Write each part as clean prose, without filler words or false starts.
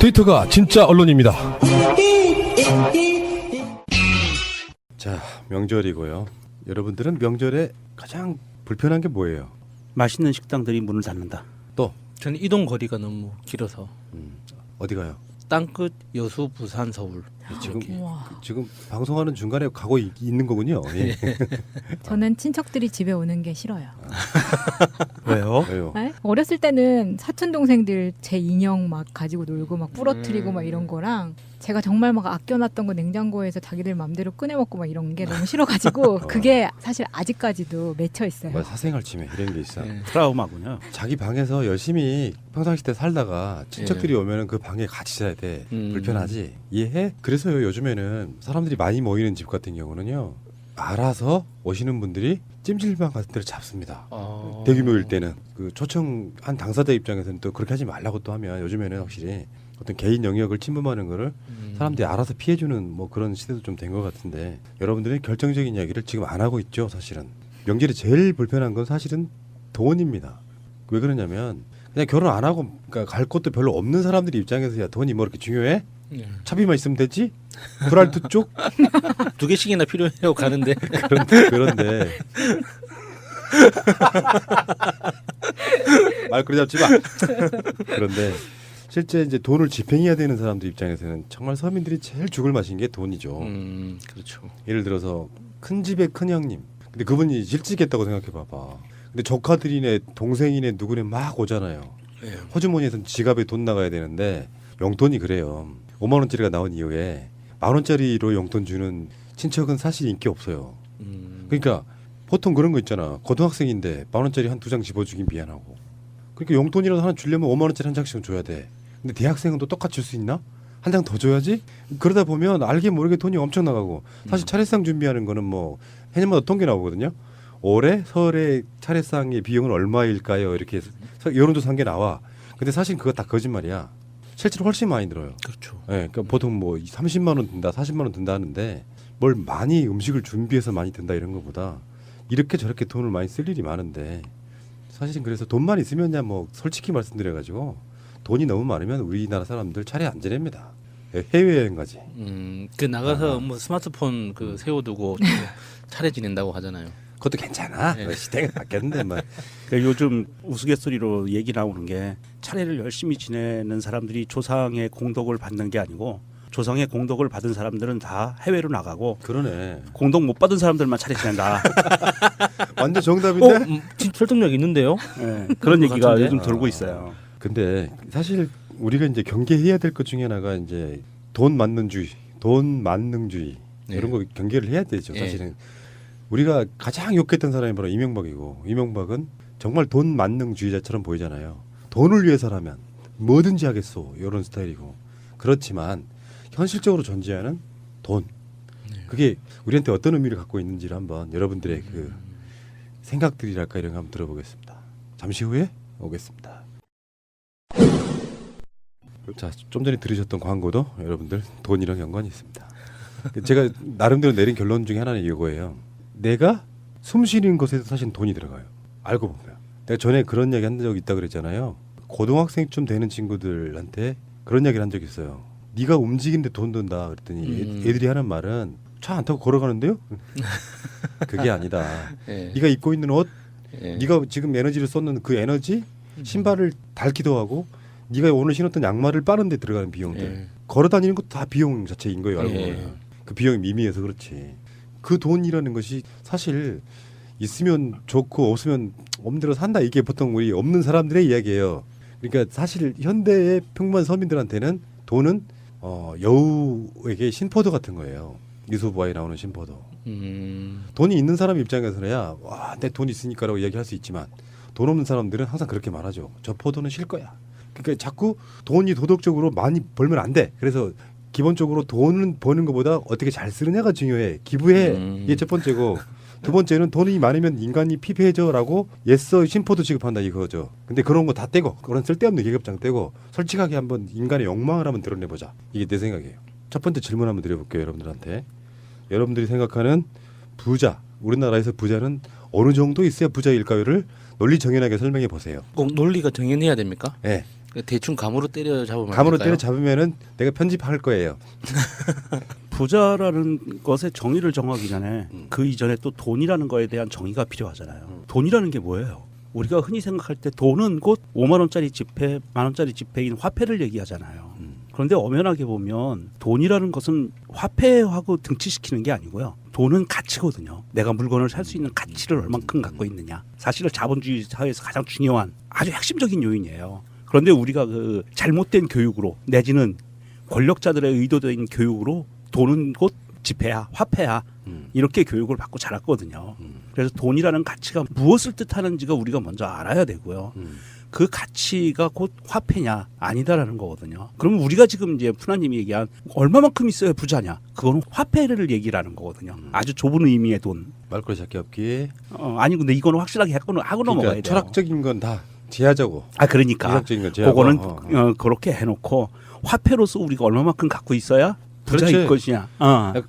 데이터가 진짜 언론입니다. 자, 명절이고요. 여러분들은 명절에 가장 불편한 게 뭐예요? 맛있는 식당들이 문을 닫는다. 또 저는 이동 거리가 너무 길어서 어디 가요? 땅끝 여수 부산 서울 지금 이렇게. 지금 방송하는 중간에 가고 있는 거군요. 예. 저는 친척들이 집에 오는 게 싫어요. 왜요? 왜요? 네? 어렸을 때는 사촌 동생들 제 인형 막 가지고 놀고 막 부러뜨리고 막 이런 거랑 제가 정말 막 아껴놨던 거 냉장고에서 자기들 맘대로 꺼내 먹고 막 이런 게 너무 싫어가지고 그게 사실 아직까지도 맺혀 있어요. 뭐 사생활 침해 이런 게 있어. 네. 트라우마군요. 자기 방에서 열심히 평상시 때 살다가 친척들이 오면은 그 방에 같이 자야 돼. 불편하지. 이해해? 그래서요 요즘에는 사람들이 많이 모이는 집 같은 경우는요 알아서 오시는 분들이 찜질방 같은 데를 잡습니다. 대규모일 때는 그 초청한 당사자 입장에서는 또 그렇게 하지 말라고 또 하면 요즘에는 확실히 어떤 개인 영역을 침범하는 거를 사람들이 알아서 피해주는 뭐 그런 시대도 좀 된 것 같은데 여러분들이 결정적인 이야기를 지금 안 하고 있죠. 사실은 명절에 제일 불편한 건 사실은 돈입니다. 왜 그러냐면 그냥 결혼 안 하고 그러니까 갈 곳도 별로 없는 사람들 입장에서 야 돈이 뭐 이렇게 중요해? 네. 차비만 있으면 되지? 브랄트 쪽? 두 개씩이나 필요해요 가는데. 그런데 말꼬리 잡지 마. 그런데 실제 이제 돈을 집행해야 되는 사람들 입장에서는 정말 서민들이 제일 죽을 맛인 게 돈이죠. 그렇죠. 예를 들어서 큰 집의 큰 형님. 근데 그분이 실직했다고 생각해 봐봐. 근데 조카들이네 동생이네 누구네 막 오잖아요. 네. 호주머니에선 지갑에 돈 나가야 되는데 용돈이 그래요. 5만 원짜리가 나온 이후에 만 원짜리로 용돈 주는 친척은 사실 인기 없어요. 그러니까 보통 그런 거 있잖아. 고등학생인데 만 원짜리 한 두 장 집어주긴 미안하고. 그러니까 용돈이라도 하나 주려면 5만 원짜리 한 장씩은 줘야 돼. 근데 대학생은 또 똑같이 줄 수 있나? 한 장 더 줘야지. 그러다 보면 알게 모르게 돈이 엄청 나가고 사실 차례상 준비하는 거는 뭐 해년마다 통계 나오거든요. 올해 설의 차례상의 비용은 얼마일까요? 이렇게 여론조사 한 게 나와. 근데 사실 그거 다 거짓말이야. 실제로 훨씬 많이 들어요. 그렇죠. 네, 그러니까 보통 뭐 30만 원 든다, 40만 원 든다 하는데 뭘 많이 음식을 준비해서 많이 든다 이런 것보다 이렇게 저렇게 돈을 많이 쓸 일이 많은데 사실은 그래서 돈만 있으면야 뭐 솔직히 말씀드려가지고 돈이 너무 많으면 우리나라 사람들 차례 안 지냅니다. 해외여행 가지. 그 나가서 뭐 스마트폰 그 세워두고 차례 지낸다고 하잖아요. 그것도 괜찮아. 네. 시대가 바뀌었는데 뭐. 그러니까 요즘 우스갯소리로 얘기 나오는 게 차례를 열심히 지내는 사람들이 조상의 공덕을 받는 게 아니고 조상의 공덕을 받은 사람들은 다 해외로 나가고 그러네. 공덕 못 받은 사람들만 차례 지낸다. 완전 정답인데. 진짜 설득력 있는데요? 네, 그런 얘기가 같은데? 요즘 돌고 있어요. 근데 사실 우리가 이제 경계해야 될 것 중에 하나가 이제 돈 만능주의, 돈 만능주의 네. 이런 거 경계를 해야 되죠. 네. 사실은 우리가 가장 욕했던 사람이 바로 이명박이고 이명박은 정말 돈 만능주의자처럼 보이잖아요. 돈을 위해서라면 뭐든지 하겠소 이런 스타일이고 그렇지만 현실적으로 존재하는 돈 그게 우리한테 어떤 의미를 갖고 있는지를 한번 여러분들의 그 생각들이랄까 이런 거 한번 들어보겠습니다. 잠시 후에 오겠습니다. 자, 좀 전에 들으셨던 광고도 여러분들 돈이랑 연관이 있습니다. 제가 나름대로 내린 결론 중에 하나는 이거예요. 내가 숨 쉬는 것에서 사실 돈이 들어가요. 알고 보면. 내가 전에 그런 이야기 한 적 있다 그랬잖아요. 고등학생쯤 되는 친구들한테 그런 이야기를 한 적이 있어요. 네가 움직이는데 돈 든다 그랬더니 애들이 하는 말은 차 안 타고 걸어가는데요? 그게 아니다. 네. 네가 입고 있는 옷, 네. 네가 지금 에너지를 쏟는 그 에너지, 신발을 닳기도 하고 네가 오늘 신었던 양말을 빠는 데 들어가는 비용들. 네. 걸어 다니는 것도 다 비용 자체인 거예요. 알고 네. 보면. 그 비용이 미미해서 그렇지. 그 돈이라는 것이 사실 있으면 좋고 없으면 없는 대로 산다. 이게 보통 우리 없는 사람들의 이야기예요. 그러니까 사실 현대의 평범한 서민들한테는 돈은 여우에게 신포도 같은 거예요. 유소부화에 나오는 신포도. 돈이 있는 사람 입장에서야 와, 내 돈 있으니까라고 이야기할 수 있지만 돈 없는 사람들은 항상 그렇게 말하죠. 저 포도는 쉴 거야. 그러니까 자꾸 돈이 도덕적으로 많이 벌면 안 돼. 그래서 기본적으로 돈은 버는 것보다 어떻게 잘 쓰느냐가 중요해. 기부해. 이게 첫 번째고 두 번째는 돈이 많으면 인간이 피폐해져라고 예서 심포도 취급한다 이거죠. 근데 그런 거 다 떼고 그런 쓸데없는 계급장 떼고 솔직하게 한번 인간의 욕망을 한번 드러내보자. 이게 내 생각이에요. 첫 번째 질문 한번 드려볼게요. 여러분들한테. 여러분들이 생각하는 부자, 우리나라에서 부자는 어느 정도 있어야 부자일까요를 논리 정연하게 설명해 보세요. 꼭 논리가 정연해야 됩니까? 네. 대충 감으로 때려 잡으면 감으로 될까요? 때려 잡으면은 내가 편집할 거예요. 부자라는 것의 정의를 정하기 전에 그 이전에 또 돈이라는 거에 대한 정의가 필요하잖아요. 돈이라는 게 뭐예요? 우리가 흔히 생각할 때 돈은 곧 5만 원짜리 지폐, 만 원짜리 지폐인 화폐를 얘기하잖아요. 그런데 엄연하게 보면 돈이라는 것은 화폐하고 등치시키는 게 아니고요. 돈은 가치거든요. 내가 물건을 살 수 있는 가치를 얼만큼 갖고 있느냐. 사실은 자본주의 사회에서 가장 중요한 아주 핵심적인 요인이에요. 그런데 우리가 그 잘못된 교육으로 내지는 권력자들의 의도된 교육으로 돈은 곧 지폐야, 화폐야 이렇게 교육을 받고 자랐거든요. 그래서 돈이라는 가치가 무엇을 뜻하는지가 우리가 먼저 알아야 되고요. 그 가치가 곧 화폐냐 아니다라는 거거든요. 그러면 우리가 지금 이제 푸나님이 얘기한 얼마만큼 있어야 부자냐? 그거는 화폐를 얘기를 하는 거거든요. 아주 좁은 의미의 돈. 말꼬리 잡기 없기. 아니 근데 이거는 확실하게 하고 넘어가야 그러니까 돼요. 철학적인 건 다 제하자고. 그러니까 이상적인 건 제하고. 그거는 그렇게 해놓고 화폐로서 우리가 얼마만큼 갖고 있어야 부자일 그렇지. 것이냐.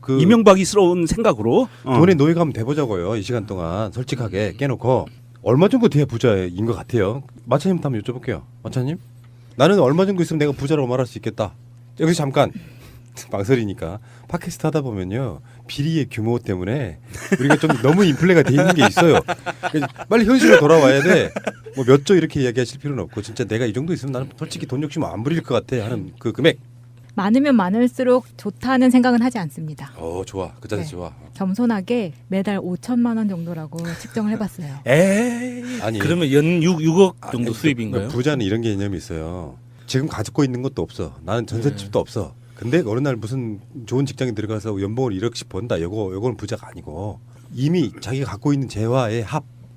그 이명박이스러운 생각으로 돈에 노예가 한번 돼보자고요. 이 시간 동안 솔직하게 깨놓고 얼마 정도 돼야 부자인 것 같아요. 마차님부터 한번 여쭤볼게요. 마차님, 나는 얼마 정도 있으면 내가 부자라고 말할 수 있겠다. 여기서 잠깐 망설이니까 팟캐스트 하다 보면요 비리의 규모 때문에 우리가 좀 너무 인플레가 돼 있는 게 있어요. 그래서 빨리 현실로 돌아와야 돼. 뭐 몇 조 이렇게 이야기하실 필요는 없고 진짜 내가 이 정도 있으면 나는 솔직히 돈 욕심 안 부릴 것 같아 하는 그 금액. 많으면 많을수록 좋다는 생각은 하지 않습니다. 좋아. 그 자세 네. 좋아. 겸손하게 매달 5천만 원 정도라고 측정을 해봤어요. 에이. 아니 그러면 연 6억 정도 아니, 수입인가요? 부자는 이런 개념이 있어요. 지금 가지고 있는 것도 없어. 나는 전셋집도 없어. 근데 어느 날 무슨 좋은 직장에 들어가서 연봉을 1억씩 번다. 요거는 부자가 아니고 이미 자기가 갖고 있는 재화의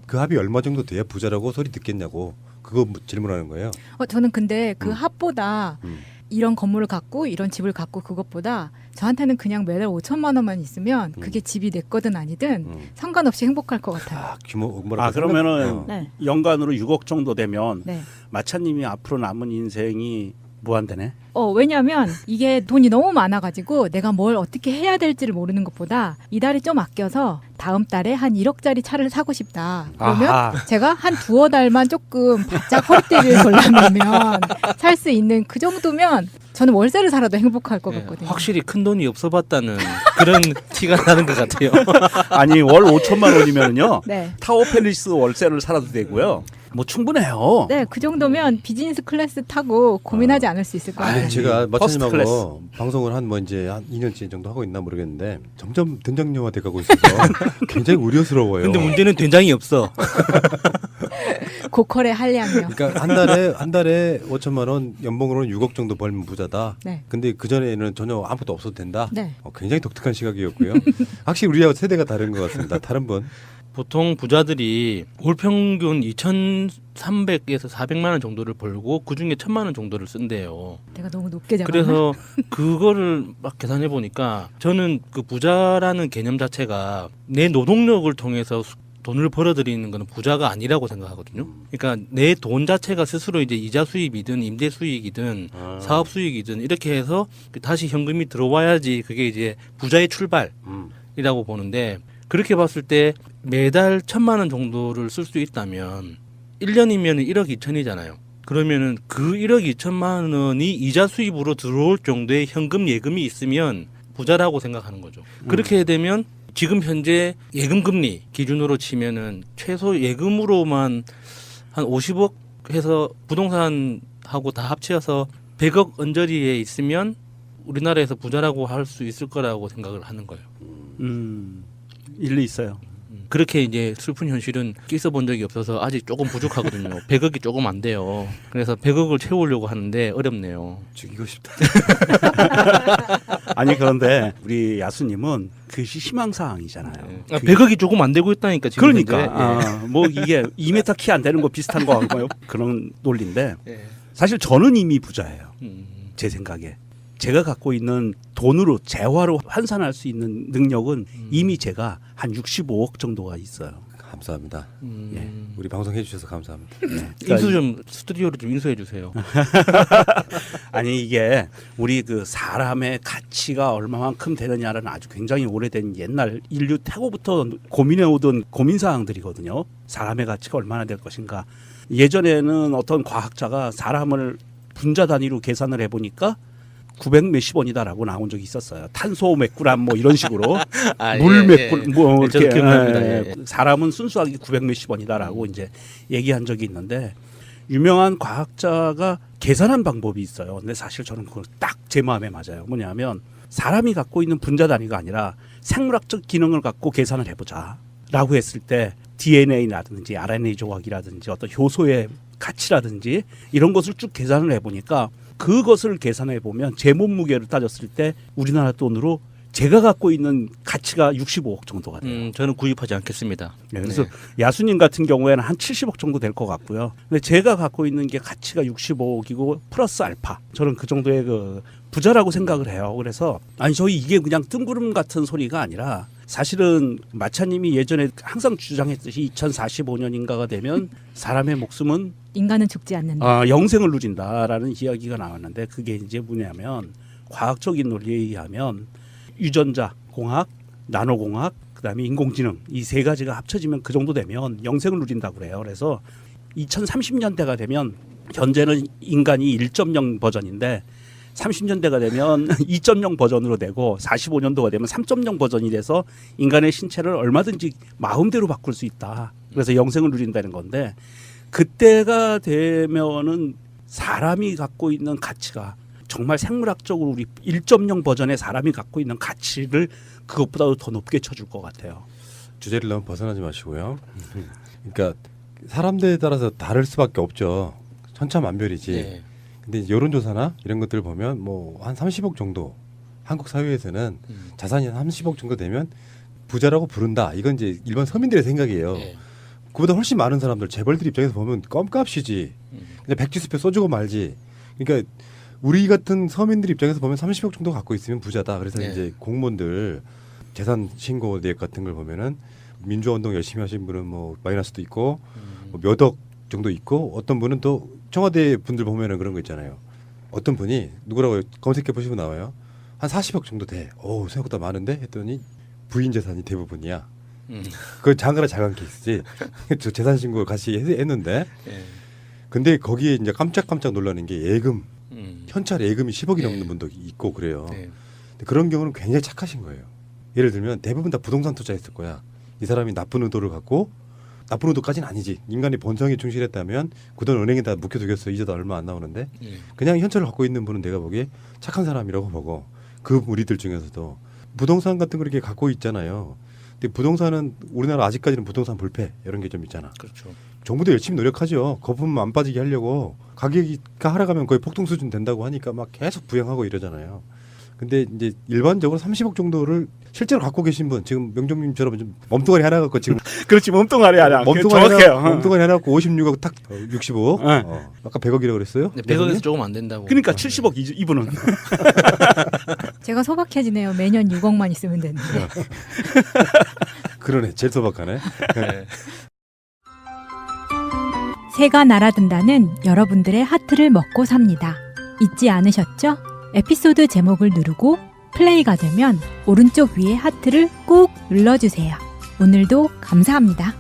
그 합이 얼마 정도 돼야 부자라고 소리 듣겠냐고 그거 질문하는 거예요. 저는 근데 그 합보다 음. 이런 건물을 갖고 이런 집을 갖고 그것보다 저한테는 그냥 매달 5천만 원만 있으면 그게 집이 내 거든 아니든 상관없이 행복할 것 같아요. 규모 뭐라 그러면은 네. 연간으로 6억 정도 되면 네. 마차님이 앞으로 남은 인생이 무한대네. 왜냐하면 이게 돈이 너무 많아가지고 내가 뭘 어떻게 해야 될지를 모르는 것보다 이달에 좀 아껴서 다음 달에 한 1억짜리 차를 사고 싶다. 그러면 아하. 제가 한 두어 달만 조금 바짝 허리띠를 골라내면 살 수 있는 그 정도면 저는 월세를 살아도 행복할 것 네, 같거든요. 확실히 큰 돈이 없어봤다는 그런 티가 나는 것 같아요. 아니 월 5천만 원이면은요. 네. 타워 팰리스 월세를 살아도 되고요. 뭐 충분해요. 네, 그 정도면 비즈니스 클래스 타고 고민하지 않을 수 있을 것 같아요. 제가 퍼스트 마차님하고 방송을 한 이제 한 2년째 정도 하고 있나 모르겠는데 점점 된장녀화 돼가고 있어서 굉장히 우려스러워요. 근데 문제는 된장이 없어. 고퀄의 한량이요. 그러니까 한 달에 5천만 원 연봉으로는 6억 정도 벌면 부자다. 네. 근데 그 전에는 전혀 아무것도 없어도 된다. 네. 굉장히 독특한 시각이었고요. 확실히 우리하고 세대가 다른 것 같습니다. 다른 분. 보통 부자들이 월 평균 2,300에서 400만 원 정도를 벌고 그 중에 1,000만 원 정도를 쓴대요. 내가 너무 높게 잡았나? 그래서 그거를 막 계산해 보니까 저는 그 부자라는 개념 자체가 내 노동력을 통해서 돈을 벌어들이는 건 부자가 아니라고 생각하거든요. 그러니까 내 돈 자체가 스스로 이제 이자 수입이든 임대 수익이든 사업 수익이든 이렇게 해서 다시 현금이 들어와야지 그게 이제 부자의 출발이라고 보는데 그렇게 봤을 때 매달 1,000만 원 정도를 쓸 수 있다면 1년이면 1억 2천이잖아요. 그러면은 그 1억 2천만 원이 이자 수입으로 들어올 정도의 현금 예금이 있으면 부자라고 생각하는 거죠. 그렇게 되면 지금 현재 예금 금리 기준으로 치면은 최소 예금으로만 한 50억 해서 부동산하고 다 합쳐서 100억 언저리에 있으면 우리나라에서 부자라고 할 수 있을 거라고 생각을 하는 거예요. 일리 있어요. 그렇게 이제 슬픈 현실은 있어 본 적이 없어서 아직 조금 부족하거든요. 100억이 조금 안 돼요. 그래서 100억을 채우려고 하는데 어렵네요. 죽이고 싶다. 아니 그런데 우리 야수님은 그것이 희망사항이잖아요. 100억이 조금 안 되고 있다니까 지금 그러니까 현재. 뭐 이게 2m 키 안 되는 거 비슷한 거 같고요. 그런 논리인데 예. 사실 저는 이미 부자예요. 음. 제 생각에. 제가 갖고 있는 돈으로 재화로 환산할 수 있는 능력은 이미 제가 한 65억 정도가 있어요. 감사합니다. 예. 우리 방송 해주셔서 감사합니다. 인수 좀 스튜디오로 좀 인수해 주세요. 아니 이게 우리 그 사람의 가치가 얼마만큼 되느냐는 아주 굉장히 오래된 옛날 인류 태고부터 고민해 오던 고민 사항들이거든요. 사람의 가치가 얼마나 될 것인가. 예전에는 어떤 과학자가 사람을 분자 단위로 계산을 해보니까 900 몇십 원이다라고 나온 적이 있었어요. 탄소 몇 그램 뭐 이런 식으로 물 몇 그램 뭐 저도 이렇게 기억납니다. 예. 사람은 순수하게 900 몇십 원이다라고 이제 얘기한 적이 있는데 유명한 과학자가 계산한 방법이 있어요. 근데 사실 저는 그걸 딱 제 마음에 맞아요. 뭐냐면 사람이 갖고 있는 분자 단위가 아니라 생물학적 기능을 갖고 계산을 해보자라고 했을 때 DNA라든지 RNA 조각이라든지 어떤 효소의 가치라든지 이런 것을 쭉 계산을 해보니까 그것을 계산해 보면 제 몸무게를 따졌을 때 우리나라 돈으로 제가 갖고 있는 가치가 65억 정도가 돼요. 저는 구입하지 않겠습니다. 네, 그래서 야수님 같은 경우에는 한 70억 정도 될 것 같고요. 근데 제가 갖고 있는 게 가치가 65억이고 플러스 알파. 저는 그 정도의 그 부자라고 생각을 해요. 그래서 아니 저희 이게 그냥 뜬구름 같은 소리가 아니라 사실은 마차님이 예전에 항상 주장했듯이 2045년인가가 되면 사람의 목숨은 인간은 죽지 않는다. 영생을 누린다라는 이야기가 나왔는데 그게 이제 뭐냐면 과학적인 논리에 의하면 유전자 공학, 나노공학, 그다음에 인공지능 이 세 가지가 합쳐지면 그 정도 되면 영생을 누린다고 그래요. 그래서 2030년대가 되면 현재는 인간이 1.0 버전인데 30년대가 되면 2.0 버전으로 되고 45년도가 되면 3.0 버전이 돼서 인간의 신체를 얼마든지 마음대로 바꿀 수 있다. 그래서 영생을 누린다는 건데 그때가 되면은 사람이 갖고 있는 가치가 정말 생물학적으로 우리 1.0 버전의 사람이 갖고 있는 가치를 그것보다도 더 높게 쳐줄 것 같아요. 주제를 너무 벗어나지 마시고요. 그러니까 사람들에 따라서 다를 수밖에 없죠. 천차만별이지. 예. 근데 이제 여론조사나 이런 것들을 보면 뭐 한 30억 정도 한국 사회에서는 자산이 한 30억 정도 되면 부자라고 부른다. 이건 이제 일반 서민들의 생각이에요. 예. 그보다 훨씬 많은 사람들 재벌들 입장에서 보면 껌값이지. 그냥 백지수표 써주고 말지. 그러니까 우리 같은 서민들 입장에서 보면 30억 정도 갖고 있으면 부자다. 그래서 네. 이제 공무원들 재산 신고 내역 같은 걸 보면은 민주화 운동 열심히 하신 분은 뭐 마이너스도 있고 뭐 몇 억 정도 있고 어떤 분은 또 청와대 분들 보면은 그런 거 있잖아요. 어떤 분이 누구라고 검색해 보시면 나와요. 한 40억 정도 돼. 오 생각보다 많은데 했더니 부인 재산이 대부분이야. 그건 장가라 자간 케이스지. 저 재산 신고 같이 했는데 예. 근데 거기에 이제 깜짝깜짝 놀라는 게 예금 현찰 예금이 10억이 네. 넘는 분도 있고 그래요. 네. 근데 그런 경우는 굉장히 착하신 거예요. 예를 들면 대부분 다 부동산 투자했을 거야. 이 사람이 나쁜 의도를 갖고 나쁜 의도까지는 아니지. 인간의 본성에 충실했다면 그 돈 은행에다 묵혀두겠어. 이자도 얼마 안 나오는데 예. 그냥 현찰을 갖고 있는 분은 내가 보기에 착한 사람이라고 보고 그 무리들 중에서도 부동산 같은 거 이렇게 갖고 있잖아요. 근데 부동산은 우리나라 아직까지는 부동산 불패 이런 게 좀 있잖아. 그렇죠. 정부도 열심히 노력하죠. 거품 안 빠지게 하려고 가격이가 하락하면 거의 폭등 수준 된다고 하니까 막 계속 부양하고 이러잖아요. 근데 이제 일반적으로 30억 정도를 실제로 갖고 계신 분 지금 명정님처럼 좀 몸뚱아리 하나 갖고 지금 그렇지 몸뚱아리 하나. 몸뚱아리 하나 갖고 56억 딱 65억. 네. 아까 100억이라고 그랬어요? 네, 100억에서 조금 안 된다고. 그러니까 70억 이분은. 제가 소박해지네요. 매년 6억만 있으면 되는데. 그러네. 제일 소박하네. 네. 새가 날아든다는 여러분들의 하트를 먹고 삽니다. 잊지 않으셨죠? 에피소드 제목을 누르고 플레이가 되면 오른쪽 위에 하트를 꾹 눌러주세요. 오늘도 감사합니다.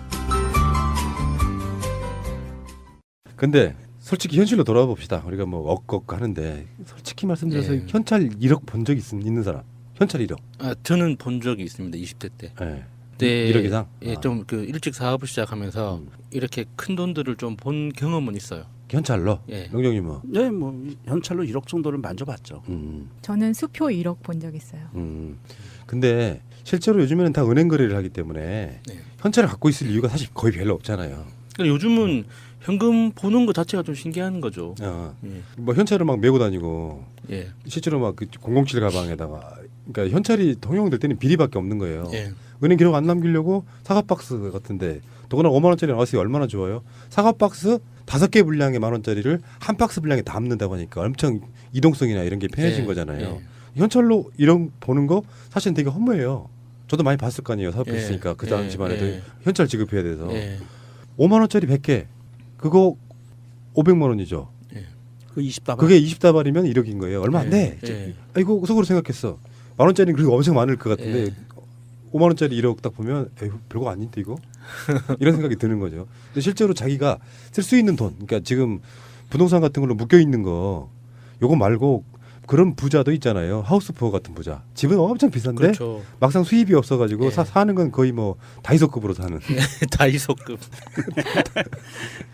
근데 솔직히 현실로 돌아와 봅시다. 우리가 뭐 억억 하는데 솔직히 말씀드려서 네. 현찰 1억 본 적 있는 사람. 현찰 1억. 아, 저는 본 적이 있습니다. 20대 때. 네. 그때 1억 이상? 예, 좀 그 일찍 사업을 시작하면서 이렇게 큰 돈들을 좀 본 경험은 있어요. 현찰로? 예. 명정님 뭐? 네, 뭐 현찰로 1억 정도를 만져봤죠. 저는 수표 1억 본 적 있어요. 근데 실제로 요즘에는 다 은행 거래를 하기 때문에 네. 현찰을 갖고 있을 이유가 사실 거의 별로 없잖아요. 그러니까 요즘은 현금 보는 것 자체가 좀 신기한 거죠. 예. 뭐 현찰을 막 메고 다니고 예. 실제로 막 그 007 가방에다가 그러니까 현찰이 통용될 때는 비리밖에 없는 거예요. 예. 은행 기록 안 남기려고 사과 박스 같은데 더구나 5만 원짜리 나왔으니 얼마나 좋아요. 사과 박스 5개 분량의 10,000원짜리를 한 박스 분량에 담는다고 하니까 엄청 이동성이나 이런 게 편해진 예. 거잖아요. 예. 현찰로 이런 보는 거 사실은 되게 허무해요. 저도 많이 봤을 거 아니에요. 사업했으니까 예. 그 당시만 해도 예. 현찰 지급해야 돼서 예. 5만 원짜리 100개 그거 500만 원이죠. 그 20다발. 그게 20다발이면 1억인 거예요. 얼마 안 돼. 예. 아이고 속으로 생각했어. 만 원짜리는 그리고 엄청 많을 것 같은데 예. 5만 원짜리 1억 딱 보면 에휴, 별거 아닌데 이거 이런 생각이 드는 거죠. 근데 실제로 자기가 쓸 수 있는 돈, 그러니까 지금 부동산 같은 걸로 묶여 있는 거 요거 말고 그런 부자도 있잖아요. 하우스푸어 같은 부자. 집은 엄청 비싼데 그렇죠. 막상 수입이 없어가지고 예. 사는 건 거의 뭐 다이소급으로 사는. 다이소급.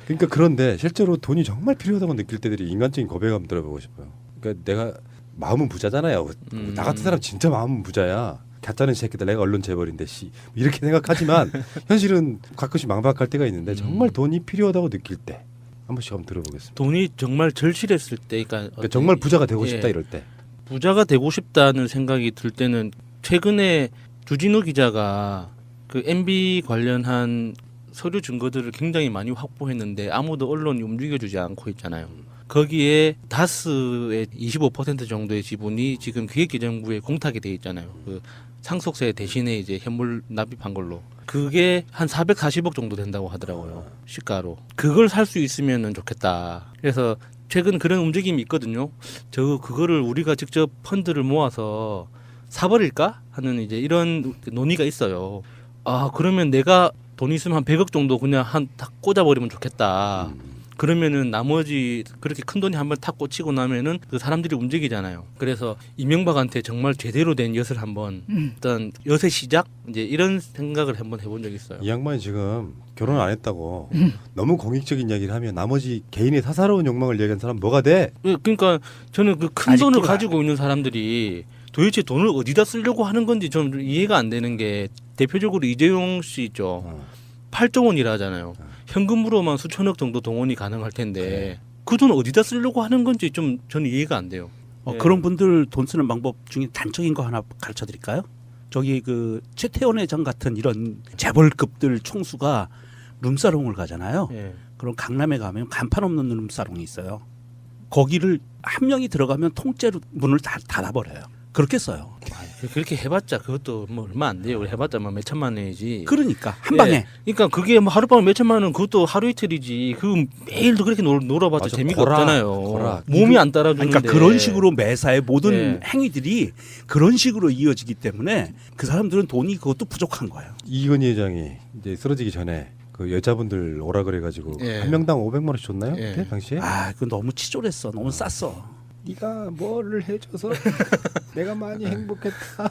그러니까 그런데 실제로 돈이 정말 필요하다고 느낄 때들이 인간적인 고백 한번 들어보고 싶어요. 그러니까 내가 마음은 부자잖아요. 나 같은 사람 진짜 마음은 부자야. 가짜는 새끼들 내가 언론 재벌인데 씨 이렇게 생각하지만 현실은 가끔씩 망박할 때가 있는데 정말 돈이 필요하다고 느낄 때 한 번씩 한번 들어보겠습니다. 돈이 정말 절실했을 때, 그러니까 정말 부자가 되고 예. 싶다 이럴 때. 부자가 되고 싶다는 생각이 들 때는 최근에 주진우 기자가 그 MB 관련한 서류 증거들을 굉장히 많이 확보했는데 아무도 언론이 움직여주지 않고 있잖아요. 거기에 다스의 25% 정도의 지분이 지금 기획재정부에 공탁이 돼 있잖아요. 그 상속세 대신에 이제 현물 납입한 걸로. 그게 한 440억 정도 된다고 하더라고요. 시가로. 그걸 살 수 있으면 좋겠다. 그래서 최근 그런 움직임이 있거든요. 그거를 우리가 직접 펀드를 모아서 사버릴까 하는 이제 이런 논의가 있어요. 아 그러면 내가 돈 있으면 한 100억 정도 그냥 탁 꽂아버리면 좋겠다. 그러면은 나머지 그렇게 큰 돈이 한번 탁 꽂히고 나면은 그 사람들이 움직이잖아요. 그래서 이명박한테 정말 제대로 된 엿을 한번 일단 엿의 시작 이제 이런 생각을 한번 해본 적이 있어요. 이 양반이 지금 결혼 안 했다고 너무 공익적인 이야기를 하면 나머지 개인의 사사로운 욕망을 얘기한 사람 뭐가 돼? 그러니까 저는 그 큰 아직 돈을 기회가 가지고 있는 사람들이 도대체 돈을 어디다 쓰려고 하는 건지 좀 이해가 안 되는 게 대표적으로 이재용 씨 있죠. 8조 원이라 하잖아요. 현금으로만 수천억 정도 동원이 가능할 텐데 그 돈 어디다 쓰려고 하는 건지 좀 저는 이해가 안 돼요. 예. 그런 분들 돈 쓰는 방법 중에 단적인 거 하나 가르쳐 드릴까요? 저기 그 최태원 회장 같은 이런 재벌급들 총수가 룸사롱을 가잖아요. 예. 그럼 강남에 가면 간판 없는 룸사롱이 있어요. 거기를 한 명이 들어가면 통째로 문을 다 닫아버려요. 그렇게 써요. 그렇게 해봤자 그것도 뭐 얼마 안 돼요. 해봤자 뭐 몇천만 원이지. 그러니까 한 방에. 예. 그러니까 그게 뭐 하룻밤에 몇천만 원 그것도 하루 이틀이지. 그 매일도 그렇게 놀아봤자 맞아, 재미가 거라, 없잖아요. 거라. 몸이 안 따라주는데. 그러니까 그런 식으로 매사의 모든 예. 행위들이 그런 식으로 이어지기 때문에 그 사람들은 돈이 그것도 부족한 거예요. 이건희 회장이 이제 쓰러지기 전에 그 여자분들 오라 그래가지고 예. 한 명당 500만 원씩 줬나요? 예. 그때 당시에? 아, 그건 너무 치졸했어. 너무 쌌어. 네가 뭐를 해줘서 내가 많이 행복했다.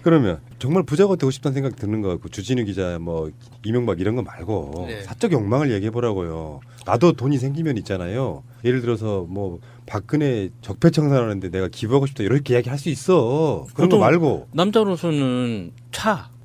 그러면 정말 부자가 되고 싶다는 생각 드는 거 같고 주진우 기자 뭐 이명박 이런 거 말고 네. 사적 욕망을 얘기해 보라고요. 나도 돈이 생기면 있잖아요. 예를 들어서 뭐 박근혜 적폐청산하는데 내가 기부하고 싶다 이렇게 이야기 할 수 있어. 그런 거 보통 말고. 남자로서는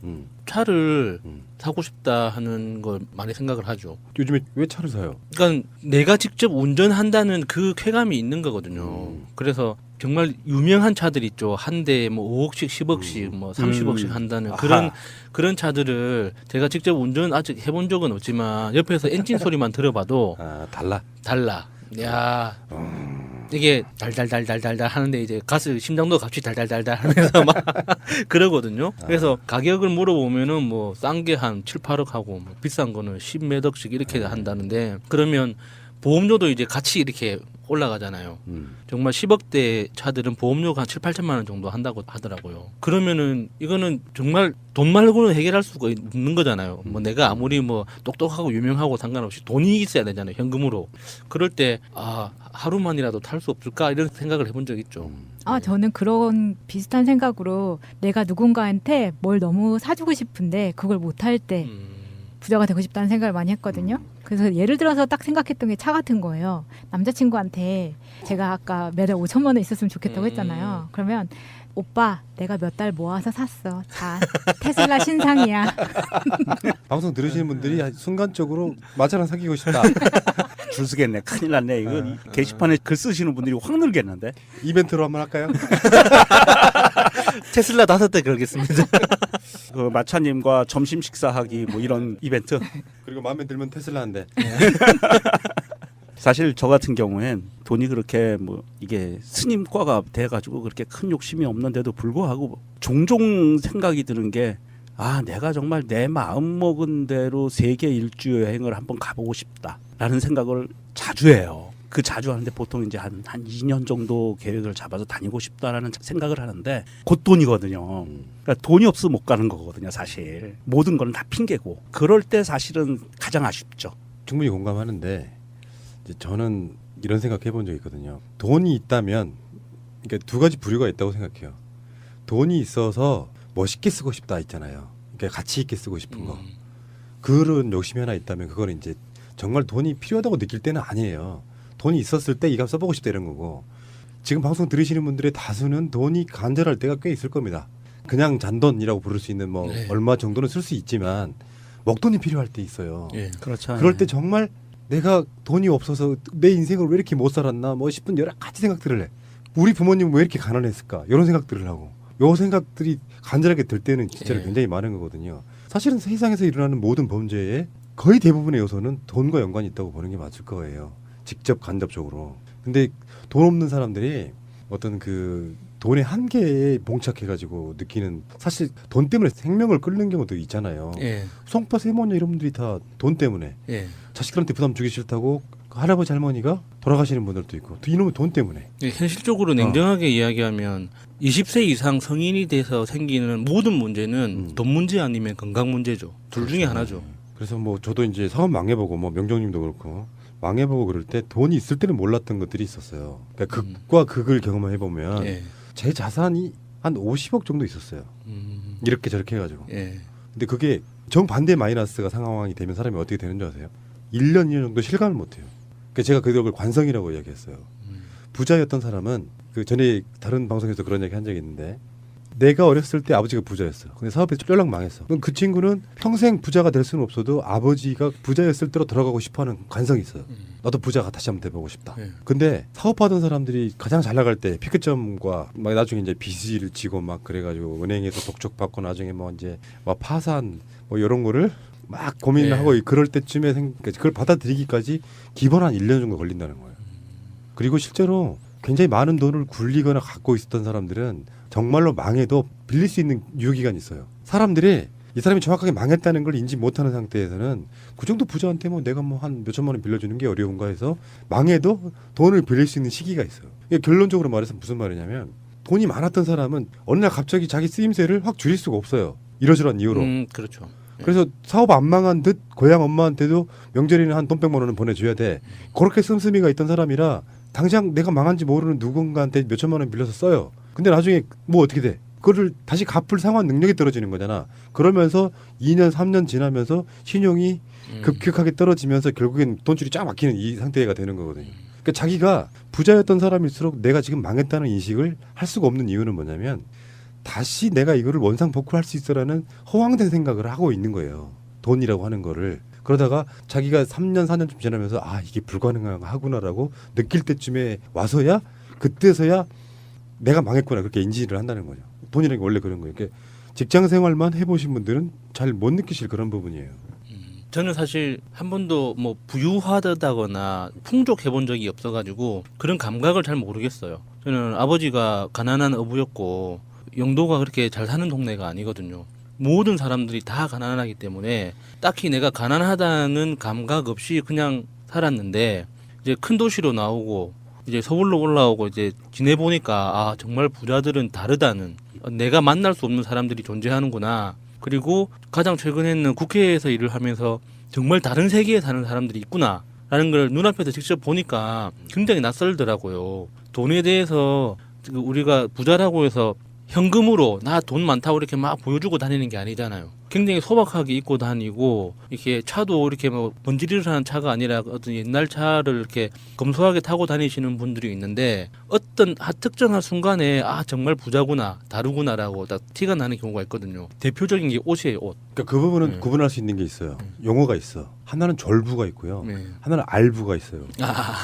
음. 차를 음. 사고 싶다 하는 걸 많이 생각을 하죠. 요즘에 왜 차를 사요? 그러니까 내가 직접 운전한다는 그 쾌감이 있는 거거든요. 그래서 정말 유명한 차들 있죠. 한 대에 뭐 5억씩, 10억씩, 뭐 30억씩 한다는 아하. 그런 차들을 제가 직접 운전 아직 해본 적은 없지만 옆에서 엔진 소리만 들어봐도 아 달라. 달라. 야 이게 달달달달달달 하는데 이제 가스 심장도 같이 달달달달 하면서 막 그러거든요. 그래서 가격을 물어보면은 뭐 싼 게 한 7, 8억 하고 뭐 비싼 거는 10몇 억씩 이렇게 한다는데 그러면 보험료도 이제 같이 이렇게 올라가잖아요. 정말 10억대 차들은 보험료가 한 7, 8천만 원 정도 한다고 하더라고요. 그러면은 이거는 정말 돈 말고는 해결할 수가 있는 거잖아요. 뭐 내가 아무리 뭐 똑똑하고 유명하고 상관없이 돈이 있어야 되잖아요. 현금으로. 그럴 때 아, 하루만이라도 탈 수 없을까 이런 생각을 해본 적 있죠. 아, 저는 그런 비슷한 생각으로 내가 누군가한테 뭘 너무 사주고 싶은데 그걸 못할 때 부자가 되고 싶다는 생각을 많이 했거든요. 그래서 예를 들어서 딱 생각했던 게 차 같은 거예요. 남자친구한테 제가 아까 매달 5천만 원 있었으면 좋겠다고 했잖아요. 그러면 오빠 내가 몇 달 모아서 샀어. 자, 테슬라 신상이야. 방송 들으시는 분들이 순간적으로 마차랑 사귀고 싶다. 줄 서겠네. 큰일 났네. 이거 게시판에 글 쓰시는 분들이 확 늘겠는데. 이벤트로 한번 할까요? 테슬라 5대 그러겠습니다. 그 마차님과 점심 식사하기 뭐 이런 이벤트. 그리고 마음에 들면 테슬라 한대. 사실 저 같은 경우엔 돈이 그렇게 뭐 이게 스님과가 돼가지고 그렇게 큰 욕심이 없는데도 불구하고 종종 생각이 드는 게 아 내가 정말 내 마음 먹은 대로 세계 일주 여행을 한번 가보고 싶다라는 생각을 자주 해요. 그 자주 하는데 보통 이제 한 2년 정도 계획을 잡아서 다니고 싶다라는 생각을 하는데 곧 돈이거든요. 그러니까 돈이 없으면 못 가는 거거든요. 사실 모든 건 다 핑계고 그럴 때 사실은 가장 아쉽죠. 충분히 공감하는데 이제 저는 이런 생각 해본 적이 있거든요. 돈이 있다면 그러니까 두 가지 부류가 있다고 생각해요. 돈이 있어서 멋있게 쓰고 싶다 있잖아요. 그러니까 가치 있게 쓰고 싶은 거. 그런 욕심이 하나 있다면 그거는 이제 정말 돈이 필요하다고 느낄 때는 아니에요. 돈이 있었을 때 이거 써보고 싶다 이런 거고. 지금 방송 들으시는 분들의 다수는 돈이 간절할 때가 꽤 있을 겁니다. 그냥 잔돈이라고 부를 수 있는 뭐 네. 얼마 정도는 쓸 수 있지만 먹돈이 필요할 때 있어요. 예. 그렇죠. 그럴 때 정말 내가 돈이 없어서 내 인생을 왜 이렇게 못 살았나 뭐 싶은 여러 가지 생각들을 해. 우리 부모님은 왜 이렇게 가난했을까 이런 생각들을 하고 요 생각들이 간절하게 들 때는 진짜로 예. 굉장히 많은 거거든요. 사실은 세상에서 일어나는 모든 범죄의 거의 대부분의 요소는 돈과 연관이 있다고 보는 게 맞을 거예요. 직접 간접적으로. 근데 돈 없는 사람들이 어떤 그 돈의 한계에 봉착해가지고 느끼는 사실 돈 때문에 생명을 끊는 경우도 있잖아요. 예. 성파 세모녀 이런 분들이 다 돈 때문에 예. 자식들한테 부담 주기 싫다고 그 할아버지 할머니가 돌아가시는 분들도 있고 또 이놈의 돈 때문에 예, 현실적으로 냉정하게 이야기하면 20세 이상 성인이 돼서 생기는 모든 문제는 돈 문제 아니면 건강 문제죠. 둘 중에 하나죠. 그래서 뭐 저도 이제 사업 망해보고 뭐 명정님도 그렇고 망해보고 그럴 때 돈이 있을 때는 몰랐던 것들이 있었어요. 그러니까 극과 극을 경험해 보면 예. 제 자산이 한 50억 정도 있었어요. 이렇게 저렇게 해가지고. 예. 근데 그게 정반대 마이너스가 상황이 되면 사람이 어떻게 되는 줄 아세요? 1년, 2년 정도 실감을 못해요. 그러니까 제가 그걸 관성이라고 이야기했어요. 부자였던 사람은 그 전에 다른 방송에서 그런 얘기 한 적이 있는데 내가 어렸을 때 아버지가 부자였어요. 근데 사업이 쫄랑 망했어. 그럼 그 친구는 평생 부자가 될 수는 없어도 아버지가 부자였을 때로 돌아가고 싶어하는 관성이 있어요. 나도 부자가 다시 한번 돼보고 싶다. 예. 근데 사업하던 사람들이 가장 잘 나갈 때 피크점과 막 나중에 이제 빚을 지고 막 그래가지고 은행에서 독촉 받고 나중에 뭐 이제 막 파산 뭐 이런 거를 막 고민을 예. 하고 그럴 때쯤에 그걸 받아들이기까지 기본 한 1년 정도 걸린다는 거예요. 그리고 실제로 굉장히 많은 돈을 굴리거나 갖고 있었던 사람들은 정말로 망해도 빌릴 수 있는 유효기간이 있어요. 사람들이 이 사람이 정확하게 망했다는 걸 인지 못하는 상태에서는 그 정도 부자한테 뭐 내가 뭐 한 몇천만 원 빌려주는 게 어려운가 해서 망해도 돈을 빌릴 수 있는 시기가 있어요. 이게 결론적으로 말해서 무슨 말이냐면 돈이 많았던 사람은 어느 날 갑자기 자기 쓰임새를 확 줄일 수가 없어요. 이러저러한 이유로. 그렇죠. 그래서 사업 안 망한 듯 고향 엄마한테도 명절에는 한 돈 100만 원은 보내줘야 돼. 그렇게 씀씀이가 있던 사람이라 당장 내가 망한지 모르는 누군가한테 몇천만 원 빌려서 써요. 근데 나중에 뭐 어떻게 돼? 그거를 다시 갚을 상환 능력이 떨어지는 거잖아. 그러면서 2년 3년 지나면서 신용이 급격하게 떨어지면서 결국엔 돈줄이 쫙 막히는 이 상태가 되는 거거든요. 그러니까 자기가 부자였던 사람일수록 내가 지금 망했다는 인식을 할 수가 없는 이유는 뭐냐면 다시 내가 이거를 원상복구할 수 있어라는 허황된 생각을 하고 있는 거예요. 돈이라고 하는 거를. 그러다가 자기가 3년 4년쯤 지나면서 아 이게 불가능하구나라고 느낄 때쯤에 와서야 그때서야 내가 망했구나 그렇게 인지를 한다는 거죠. 돈이라는 게 원래 그런 거예요. 그러니까 직장 생활만 해보신 분들은 잘 못 느끼실 그런 부분이에요. 저는 사실 한 번도 뭐 부유하다거나 풍족해 본 적이 없어가지고 그런 감각을 잘 모르겠어요. 저는 아버지가 가난한 어부였고 영도가 그렇게 잘 사는 동네가 아니거든요. 모든 사람들이 다 가난하기 때문에 딱히 내가 가난하다는 감각 없이 그냥 살았는데 이제 큰 도시로 나오고 이제 서울로 올라오고 이제 지내보니까 아 정말 부자들은 다르다는 내가 만날 수 없는 사람들이 존재하는구나. 그리고 가장 최근에는 국회에서 일을 하면서 정말 다른 세계에 사는 사람들이 있구나 라는 걸 눈앞에서 직접 보니까 굉장히 낯설더라고요. 돈에 대해서 우리가 부자라고 해서 현금으로 나 돈 많다고 이렇게 막 보여주고 다니는 게 아니잖아요. 굉장히 소박하게 입고 다니고 이렇게 차도 이렇게 뭐 번지르르 하는 차가 아니라 어떤 옛날 차를 이렇게 검소하게 타고 다니시는 분들이 있는데 어떤 특정한 순간에 아 정말 부자구나 다르구나라고 딱 티가 나는 경우가 있거든요. 대표적인 게 옷이에요. 옷. 그러니까 그 부분은 네. 구분할 수 있는 게 있어요. 용어가 있어. 하나는 졸부가 있고요. 네. 하나는 알부가 있어요. 아,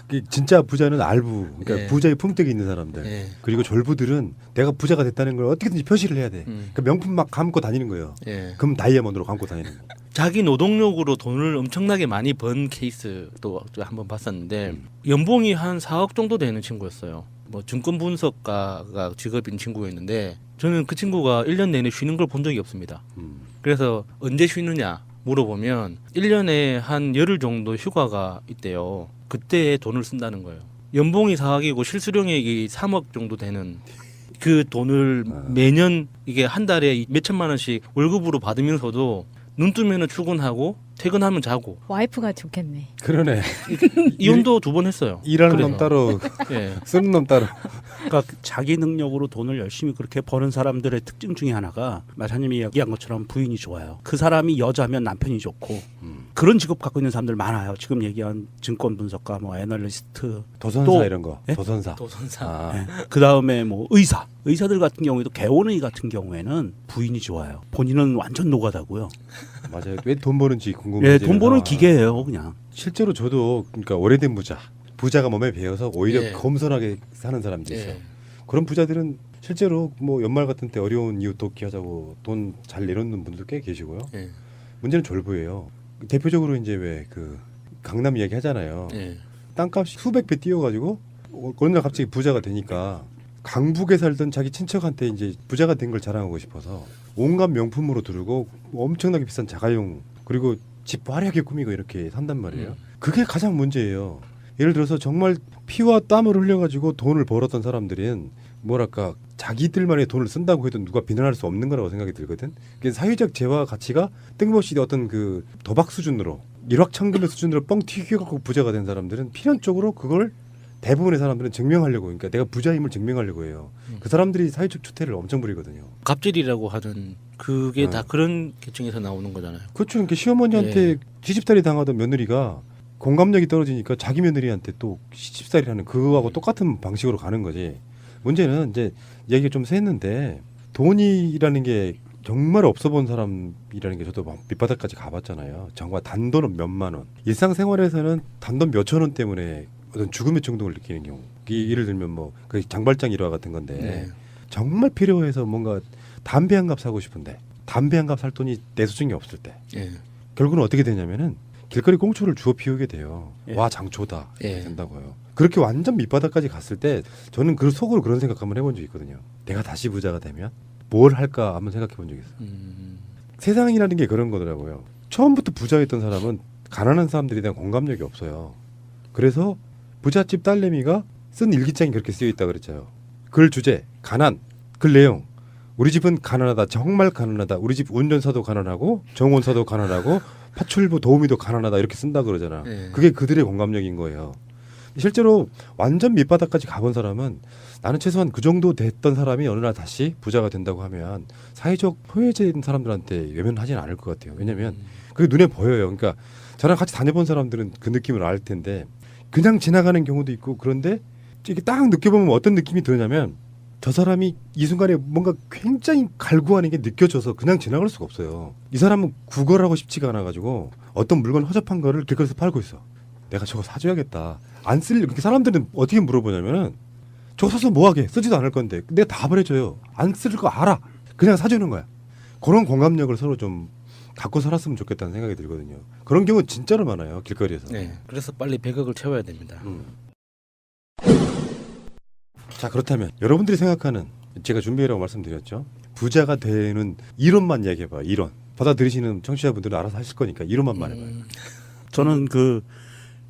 그 진짜 부자는 알부, 그러니까 네. 부자의 품격이 있는 사람들. 예. 그리고 졸부들은 내가 부자가 됐다는 걸 어떻게든지 표시를 해야 돼. 그 명품 막 감고 다니는 거예요. 예. 금 다이아몬드로 감고 다니는 거. 자기 노동력으로 돈을 엄청나게 많이 번 케이스도 한번 봤었는데 연봉이 한 4억 정도 되는 친구였어요. 뭐 증권 분석가가 직업인 친구였는데 저는 그 친구가 1년 내내 쉬는 걸 본 적이 없습니다. 그래서 언제 쉬느냐 물어보면 1년에 한 열흘 정도 휴가가 있대요. 그때 돈을 쓴다는 거예요. 연봉이 4억이고 실수령액이 3억 정도 되는 그 돈을 매년 이게 한 달에 몇 천만 원씩 월급으로 받으면서도 눈 뜨면은 출근하고 퇴근하면 자고. 와이프가 좋겠네. 그러네. 이혼도 2번 했어요. 일하는 그래서. 놈 따로 예. 쓰는 놈 따로. 그러니까 자기 능력으로 돈을 열심히 그렇게 버는 사람들의 특징 중에 하나가 마사님이 얘기한 것처럼 부인이 좋아요. 그 사람이 여자면 남편이 좋고 그런 직업 갖고 있는 사람들 많아요. 지금 얘기한 증권 분석가, 뭐 애널리스트, 도선사 또- 이런 거. 예? 도선사. 도선사. 아. 그 다음에 뭐 의사들 같은 경우에도 개원의 같은 경우에는 부인이 좋아요. 본인은 완전 노가다고요. 맞아요. 왜 돈 버는지 궁금해요. 예, 돈 버는 기계예요, 그냥. 실제로 저도 그러니까 오래된 부자가 몸에 배어서 오히려 예. 겸손하게 사는 사람들이 있어요. 예. 그런 부자들은 실제로 뭐 연말 같은 때 어려운 이웃 돕기 하자고 돈 잘 내놓는 분들 꽤 계시고요. 예. 문제는 졸부예요. 대표적으로 이제 왜 그 강남 이야기 하잖아요. 예. 땅값이 수백 배 뛰어가지고 어느 날 갑자기 부자가 되니까 강북에 살던 자기 친척한테 이제 부자가 된 걸 자랑하고 싶어서 온갖 명품으로 두르고 엄청나게 비싼 자가용 그리고 집 화려하게 꾸미고 이렇게 산단 말이에요. 그게 가장 문제예요. 예를 들어서 정말 피와 땀을 흘려가지고 돈을 벌었던 사람들은 뭐랄까 자기들만의 돈을 쓴다고 해도 누가 비난할 수 없는 거라고 생각이 들거든. 그게 사회적 재화 가치가 뜬금없이 어떤 그 도박 수준으로 일확천금의 수준으로 뻥 튀겨갖고 부자가 된 사람들은 필연적으로 그걸 대부분의 사람들은 증명하려고 그러니까 내가 부자임을 증명하려고 해요. 그 사람들이 사회적 추태를 엄청 부리거든요. 갑질이라고 하는 그게 어. 다 그런 계층에서 나오는 거잖아요. 그렇죠. 그러니까 시어머니한테 예. 시집살이 당하던 며느리가 공감력이 떨어지니까 자기 며느리한테 또 시집살이 하는 그거하고 똑같은 방식으로 가는 거지. 문제는 이제 얘기가 좀 셌는데 돈이라는 게 정말 없어 본 사람이라는 게 저도 밑바닥까지 가봤잖아요. 정말 단돈 몇만 원. 일상생활에서는 단돈 몇천 원 때문에 어떤 죽음의 충동을 느끼는 경우. 예를 들면 뭐 그 장발장 일화 같은 건데 네. 정말 필요해서 뭔가 담배 한 갑 사고 싶은데 담배 한 갑 살 돈이 내 수중에 없을 때 예. 결국은 어떻게 되냐면은 길거리 꽁초를 주워 피우게 돼요. 예. 와 장초다 이렇게 예. 된다고요. 그렇게 완전 밑바닥까지 갔을 때 저는 그 속으로 그런 생각 한번 해본 적이 있거든요. 내가 다시 부자가 되면 뭘 할까 한번 생각해 본 적이 있어요. 세상이라는 게 그런 거더라고요. 처음부터 부자였던 사람은 가난한 사람들에 대한 공감력이 없어요. 그래서 부잣집 딸내미가 쓴 일기장이 그렇게 쓰여 있다 그랬죠. 글 주제 가난, 글 내용 우리 집은 가난하다 정말 가난하다. 우리 집 운전사도 가난하고 정원사도 가난하고 파출부 도우미도 가난하다 이렇게 쓴다 그러잖아. 예. 그게 그들의 공감력인 거예요. 실제로 완전 밑바닥까지 가본 사람은 나는 최소한 그 정도 됐던 사람이 어느 날 다시 부자가 된다고 하면 사회적 소외된 사람들한테 외면하지는 않을 것 같아요. 왜냐하면 그게 눈에 보여요. 그러니까 저랑 같이 다녀본 사람들은 그 느낌을 알 텐데 그냥 지나가는 경우도 있고 그런데 이게 딱 느껴보면 어떤 느낌이 드냐면 저 사람이 이 순간에 뭔가 굉장히 갈구하는 게 느껴져서 그냥 지나갈 수가 없어요. 이 사람은 구걸하고 싶지가 않아가지고 어떤 물건 허접한 거를 길거리에서 팔고 있어. 내가 저거 사줘야겠다. 안 쓸, 그렇게 사람들은 어떻게 물어보냐면은 저거 사서 뭐하게 쓰지도 않을 건데 내가 다 버려줘요. 안 쓸 거 알아. 그냥 사주는 거야. 그런 공감력을 서로 좀 갖고 살았으면 좋겠다는 생각이 들거든요. 그런 경우 진짜로 많아요. 길거리에서. 네. 그래서 빨리 100억을 채워야 됩니다. 자 그렇다면 여러분들이 생각하는 제가 준비해라고 말씀드렸죠. 부자가 되는 이론만 이야기해봐요. 이론. 받아들이시는 청취자분들은 알아서 하실 거니까 이론만 말해봐요. 저는 그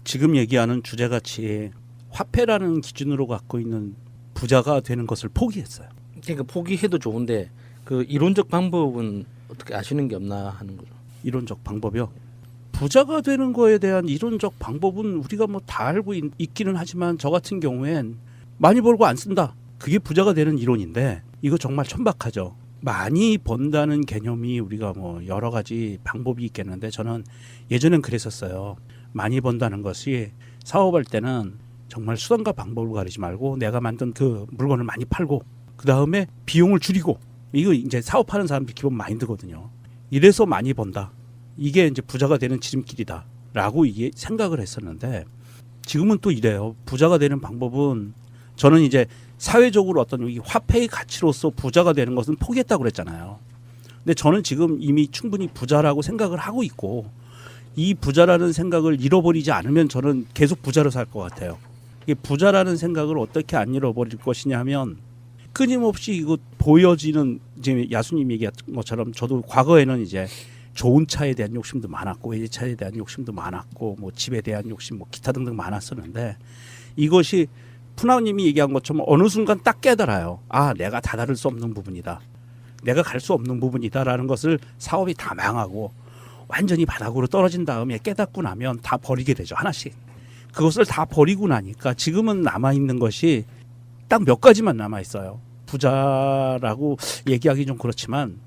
지금 얘기하는 주제같이 화폐라는 기준으로 갖고 있는 부자가 되는 것을 포기했어요. 그러니까 포기해도 좋은데 그 이론적 방법은 어떻게 아시는 게 없나 하는 거죠. 이론적 방법이요. 부자가 되는 거에 대한 이론적 방법은 우리가 뭐 다 알고 있기는 하지만 저 같은 경우엔 많이 벌고 안 쓴다. 그게 부자가 되는 이론인데 이거 정말 천박하죠. 많이 번다는 개념이 우리가 뭐 여러 가지 방법이 있겠는데 저는 예전엔 그랬었어요. 많이 번다는 것이 사업할 때는 정말 수단과 방법을 가리지 말고 내가 만든 그 물건을 많이 팔고 그 다음에 비용을 줄이고 이거 이제 사업하는 사람들 기본 마인드거든요. 이래서 많이 번다. 이게 이제 부자가 되는 지름길이다라고 이게 생각을 했었는데 지금은 또 이래요. 부자가 되는 방법은 저는 이제 사회적으로 어떤 이 화폐의 가치로서 부자가 되는 것은 포기했다고 그랬잖아요. 근데 저는 지금 이미 충분히 부자라고 생각을 하고 있고 이 부자라는 생각을 잃어버리지 않으면 저는 계속 부자로 살 것 같아요. 이게 부자라는 생각을 어떻게 안 잃어버릴 것이냐 하면 끊임없이 이거 보여지는 이제 야수님 얘기했던 것처럼 저도 과거에는 이제 좋은 차에 대한 욕심도 많았고 외제차에 대한 욕심도 많았고 뭐 집에 대한 욕심 뭐 기타 등등 많았었는데 이것이 푸나우님이 얘기한 것처럼 어느 순간 딱 깨달아요. 아, 내가 다다를 수 없는 부분이다. 내가 갈 수 없는 부분이다라는 것을 사업이 다 망하고 완전히 바닥으로 떨어진 다음에 깨닫고 나면 다 버리게 되죠. 하나씩. 그것을 다 버리고 나니까 지금은 남아있는 것이 딱 몇 가지만 남아있어요. 부자라고 얘기하기 좀 그렇지만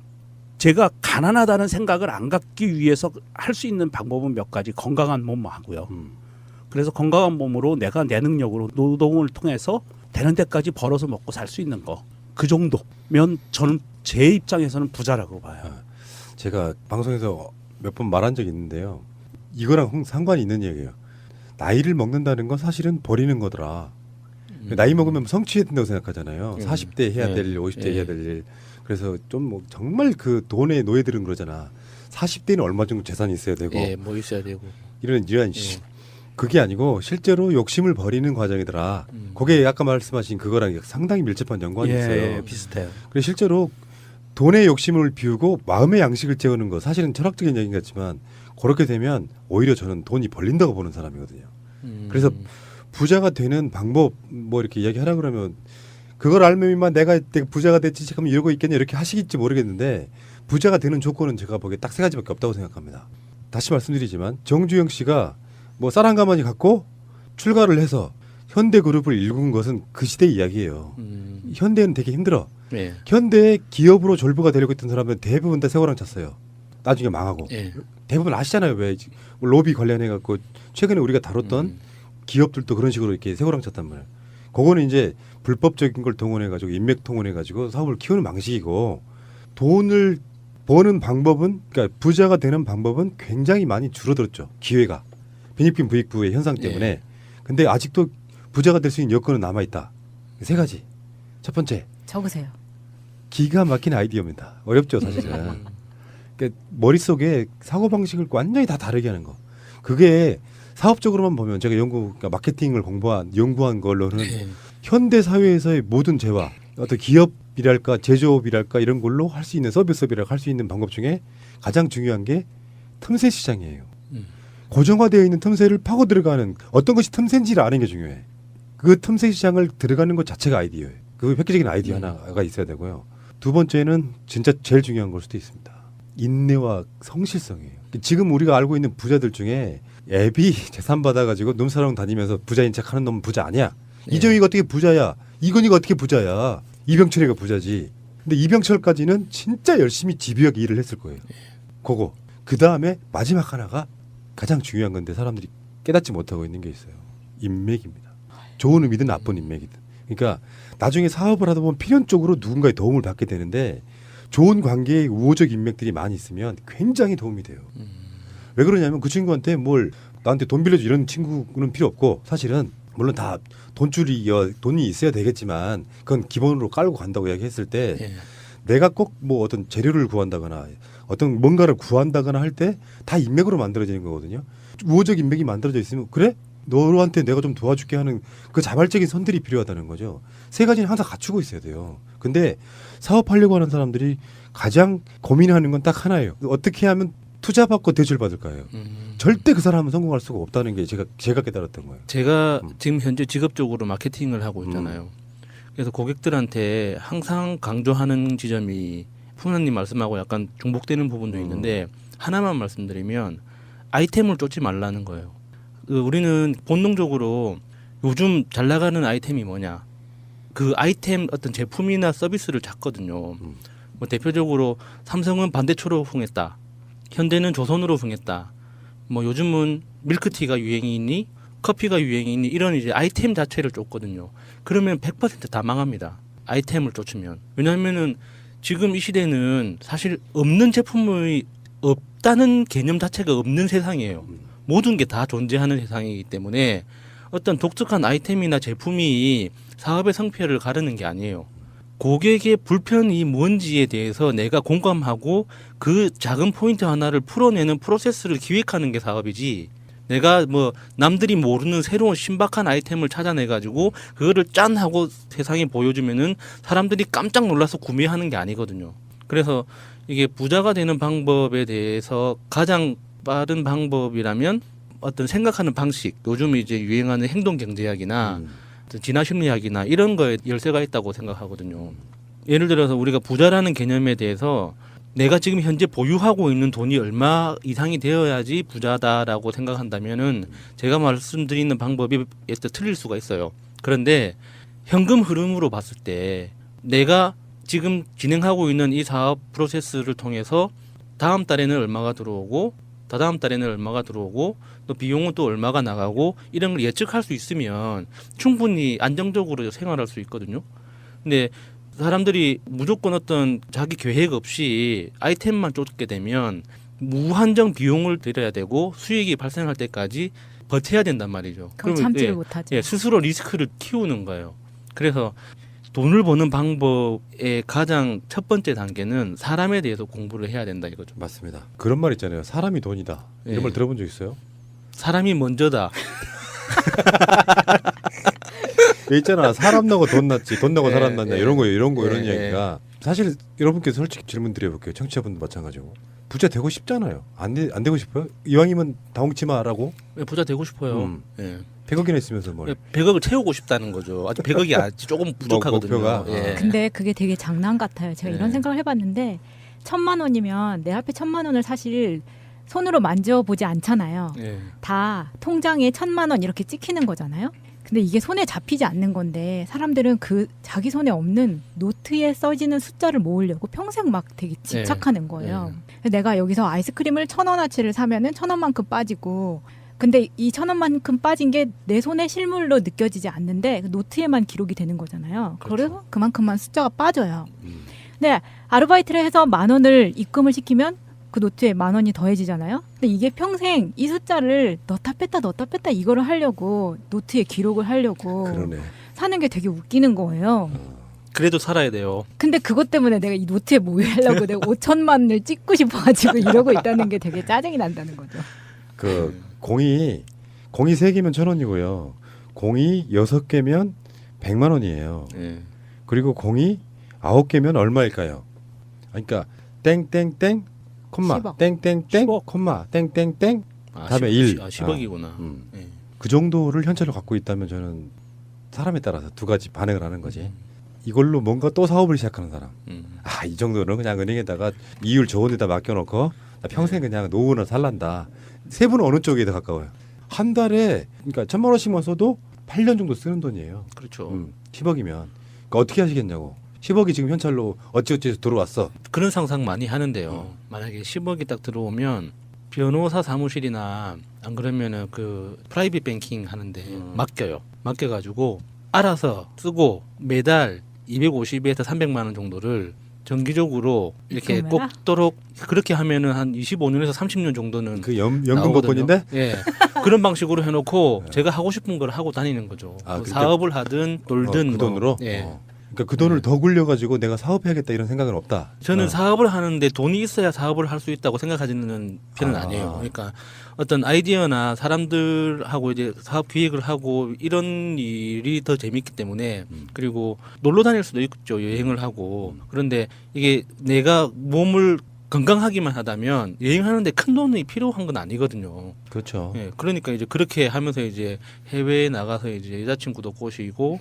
제가 가난하다는 생각을 안 갖기 위해서 할 수 있는 방법은 몇 가지. 건강한 몸 하고요. 그래서 건강한 몸으로 내가 내 능력으로 노동을 통해서 되는 데까지 벌어서 먹고 살 수 있는 거. 그 정도면 저는 제 입장에서는 부자라고 봐요. 제가 방송에서 몇 번 말한 적이 있는데요. 이거랑 상관이 있는 얘기예요. 나이를 먹는다는 건 사실은 버리는 거더라. 나이 먹으면 성취해야 된다고 생각하잖아요. 40대 해야 될 일, 50대 해야 될 일. 그래서 좀 뭐 정말 그 돈의 노예들은 그러잖아. 40대는 얼마 정도 재산이 있어야 되고 뭐 있어야 되고. 이런 그게 아니고 실제로 욕심을 버리는 과정이더라. 그게 아까 말씀하신 그거랑 상당히 밀접한 연관이 있어요. 비슷해요. 그래서 실제로 돈의 욕심을 비우고 마음의 양식을 채우는 거 사실은 철학적인 얘기 같지만 그렇게 되면 오히려 저는 돈이 벌린다고 보는 사람이거든요. 그래서 부자가 되는 방법 뭐 이렇게 이야기하라 그러면 그걸 알면만 내가 부자가 됐지 지금 이러고 있겠냐 이렇게 하시겠지 모르겠는데 부자가 되는 조건은 제가 보기에 딱 세 가지밖에 없다고 생각합니다. 다시 말씀드리지만 정주영 씨가 뭐 쌀 한 가마니 갖고 출가를 해서 현대그룹을 일군 것은 그 시대 이야기예요. 현대는 되게 힘들어. 예. 현대의 기업으로 졸부가 되려고 했던 사람은 대부분 다 세월랑 찼어요. 나중에 망하고. 예. 대부분 아시잖아요. 왜 로비 관련해 갖고 최근에 우리가 다뤘던 기업들도 그런 식으로 이렇게 세월랑 찼단 말이에요. 그거는 이제 불법적인 걸 동원해 가지고 인맥 동원해 가지고 사업을 키우는 방식이고 돈을 버는 방법은 그러니까 부자가 되는 방법은 굉장히 많이 줄어들었죠. 기회가. 빈익빈 부익부의 현상 때문에. 예. 근데 근데 아직도 부자가 될 수 있는 여건은 남아 있다. 세 가지. 첫 번째. 적으세요. 기가 막힌 아이디어입니다. 어렵죠, 사실은. 그러니까 머릿속에 사고방식을 완전히 다 다르게 하는 거. 그게 사업적으로만 보면 제가 그러니까 마케팅을 연구한 걸로는 현대 사회에서의 모든 재화, 어떤 기업이랄까 제조업이랄까 이런 걸로 할 수 있는 서비스업이랄까 할 수 있는 방법 중에 가장 중요한 게 틈새 시장이에요. 고정화되어 있는 틈새를 파고 들어가는 어떤 것이 틈새인지를 아는 게 중요해. 그 틈새 시장을 들어가는 것 자체가 아이디어예요. 그 획기적인 아이디어 하나가 있어야 되고요. 두 번째는 진짜 제일 중요한 걸 수도 있습니다. 인내와 성실성이에요. 지금 우리가 알고 있는 부자들 중에 애비 재산 받아가지고 눈사람 다니면서 부자인 척하는 놈은 부자 아니야. 이정희가 어떻게 부자야? 이건희가 어떻게 부자야? 이병철이가 부자지. 근데 이병철까지는 진짜 열심히 집요하게 일을 했을 거예요. 그거. 그 다음에 마지막 하나가 가장 중요한 건데 사람들이 깨닫지 못하고 있는 게 있어요. 인맥입니다. 좋은 의미든 나쁜 인맥이든. 그러니까 나중에 사업을 하다 보면 필연적으로 누군가의 도움을 받게 되는데 좋은 관계의 우호적 인맥들이 많이 있으면 굉장히 도움이 돼요. 왜 그러냐면 그 친구한테 뭘 나한테 돈 빌려줘 이런 친구는 필요 없고 사실은 물론 다 돈이 있어야 되겠지만 그건 기본으로 깔고 간다고 이야기했을 때 내가 꼭 뭐 어떤 재료를 구한다거나 어떤 뭔가를 구한다거나 할 때 다 인맥으로 만들어지는 거거든요. 우호적 인맥이 만들어져 있으면 그래? 너한테 내가 좀 도와줄게 하는 그 자발적인 선들이 필요하다는 거죠. 세 가지는 항상 갖추고 있어야 돼요. 근데 사업하려고 하는 사람들이 가장 고민하는 건 딱 하나예요. 어떻게 하면 투자받고 대출받을까요? 절대 그 사람은 성공할 수가 없다는 게 제가 깨달았던 거예요. 제가 지금 현재 직업적으로 마케팅을 하고 있잖아요. 그래서 고객들한테 항상 강조하는 지점이 푸나님 말씀하고 약간 중복되는 부분도 있는데 하나만 말씀드리면 아이템을 쫓지 말라는 거예요. 우리는 본능적으로 요즘 잘 나가는 아이템이 뭐냐 그 아이템 어떤 제품이나 서비스를 찾거든요. 뭐 대표적으로 삼성은 반대초로 흥했다. 현대는 조선으로 흥했다. 뭐 요즘은 밀크티가 유행이니 커피가 유행이니 이런 이제 아이템 자체를 쫓거든요. 그러면 100% 다 망합니다. 아이템을 쫓으면. 왜냐하면은 지금 이 시대는 사실 없는 제품이 없다는 개념 자체가 없는 세상이에요. 모든 게 다 존재하는 세상이기 때문에 어떤 독특한 아이템이나 제품이 사업의 성패를 가르는 게 아니에요. 고객의 불편이 뭔지에 대해서 내가 공감하고 그 작은 포인트 하나를 풀어내는 프로세스를 기획하는 게 사업이지. 내가 뭐 남들이 모르는 새로운 신박한 아이템을 찾아내가지고 그거를 짠 하고 세상에 보여주면은 사람들이 깜짝 놀라서 구매하는 게 아니거든요. 그래서 이게 부자가 되는 방법에 대해서 가장 빠른 방법이라면 어떤 생각하는 방식, 요즘 이제 유행하는 행동 경제학이나 진화 심리학이나 이런 거에 열쇠가 있다고 생각하거든요. 예를 들어서 우리가 부자라는 개념에 대해서 내가 지금 현재 보유하고 있는 돈이 얼마 이상이 되어야지 부자다라고 생각한다면은 제가 말씀드리는 방법이 틀릴 수가 있어요. 그런데 현금 흐름으로 봤을 때 내가 지금 진행하고 있는 이 사업 프로세스를 통해서 다음 달에는 얼마가 들어오고 다다음 달에는 얼마가 들어오고 또 비용은 또 얼마가 나가고 이런 걸 예측할 수 있으면 충분히 안정적으로 생활할 수 있거든요. 근데 사람들이 무조건 어떤 자기 계획 없이 아이템만 쫓게 되면 무한정 비용을 들여야 되고 수익이 발생할 때까지 버텨야 된단 말이죠. 그걸 그러면, 참지를 예, 못하죠. 예, 스스로 리스크를 키우는 거예요. 그래서 돈을 버는 방법의 가장 첫 번째 단계는 사람에 대해서 공부를 해야 된다 이거죠. 맞습니다. 그런 말 있잖아요. 사람이 돈이다. 이런 예. 말 들어본 적 있어요? 사람이 먼저다. 왜 있잖아. 사람 나고 돈 났지. 돈 나고 예, 사람 났냐. 예. 이런 거 이런 예, 이야기가 사실 여러분께 솔직히 질문 드려볼게요. 청취자분도 마찬가지고. 부자 되고 싶잖아요. 안 되고 싶어요? 이왕이면 다홍치 마라고 예, 부자 되고 싶어요. 예. 100억이나 있으면서 뭘. 100억을 채우고 싶다는 거죠. 아직 100억이 아직 조금 부족하거든요. 목표가? 예. 근데 그게 되게 장난 같아요. 제가 이런 네. 생각을 해봤는데 1,000만 원이면 내 앞에 1,000만 원을 사실 손으로 만져보지 않잖아요. 예. 다 통장에 1,000만 원 이렇게 찍히는 거잖아요. 근데 이게 손에 잡히지 않는 건데 사람들은 그 자기 손에 없는 노트에 써지는 숫자를 모으려고 평생 막 되게 집착하는 거예요. 그래서 내가 여기서 아이스크림을 1,000원어치를 사면은 1,000원만큼 빠지고 근데 이 1,000원만큼 빠진 게 내 손에 실물로 느껴지지 않는데 그 노트에만 기록이 되는 거잖아요. 그렇죠. 그래서 그만큼만 숫자가 빠져요. 음. 근데 아르바이트를 해서 10,000원을 입금을 시키면 그 노트에 10,000원이 더해지잖아요. 근데 이게 평생 이 숫자를 넣다 뺐다 이거를 하려고 노트에 기록을 하려고 그러네. 사는 게 되게 웃기는 거예요. 그래도 살아야 돼요. 근데 그것 때문에 내가 이 노트에 모이려고 내가 5,000만을 찍고 싶어가지고 이러고 있다는 게 되게 짜증이 난다는 거죠. 그 공이 3개면 1,000원이고요. 공이 6개면 100만 원이에요. 예. 그리고 공이 9개면 얼마일까요? 그러니까 땡땡땡 콤마 10억. 땡땡땡 10억. 콤마 땡땡땡 아, 다음에 10, 1. 10억이구나. 예. 그 정도를 현찰로 갖고 있다면 저는 사람에 따라서 두 가지 반응을 하는 거지. 이걸로 뭔가 또 사업을 시작하는 사람. 아, 이 정도는 그냥 은행에다가 이율 좋은 데다 맡겨놓고 나 평생 그냥 노후나 살란다. 세 분은 어느 쪽에 더 가까워요? 한 달에 그러니까 1,000만 원씩만 써도 8년 정도 쓰는 돈이에요. 그렇죠. 10억이면 그러니까 어떻게 하시겠냐고. 10억이 지금 현찰로 어찌어찌해서 들어왔어. 그런 상상 많이 하는데요. 만약에 10억이 딱 들어오면 변호사 사무실이나 안 그러면은 그 프라이빗 뱅킹 하는데 맡겨요. 맡겨가지고 알아서 쓰고 매달 250에서 300만 원 정도를 정기적으로 이렇게 입금해라? 꼽도록 그렇게 하면은 한 25년에서 30년 정도는 그 연금 나오거든요. 복권인데 예. 그런 방식으로 해놓고 제가 하고 싶은 걸 하고 다니는 거죠. 아, 뭐 그러니까- 사업을 하든 놀든 그 돈으로. 예. 그러니까 그 돈을 더 굴려가지고 내가 사업해야겠다 이런 생각은 없다. 저는 사업을 하는데 돈이 있어야 사업을 할 수 있다고 생각하지는 편은 아. 아니에요. 그러니까 어떤 아이디어나 사람들하고 이제 사업 기획을 하고 이런 일이 더 재밌기 때문에 그리고 놀러 다닐 수도 있죠. 여행을 하고. 그런데 이게 내가 몸을 건강하기만 하다면 여행하는데 큰 돈이 필요한 건 아니거든요. 그렇죠. 예, 그러니까 이제 그렇게 하면서 이제 해외에 나가서 이제 여자친구도 꼬시고,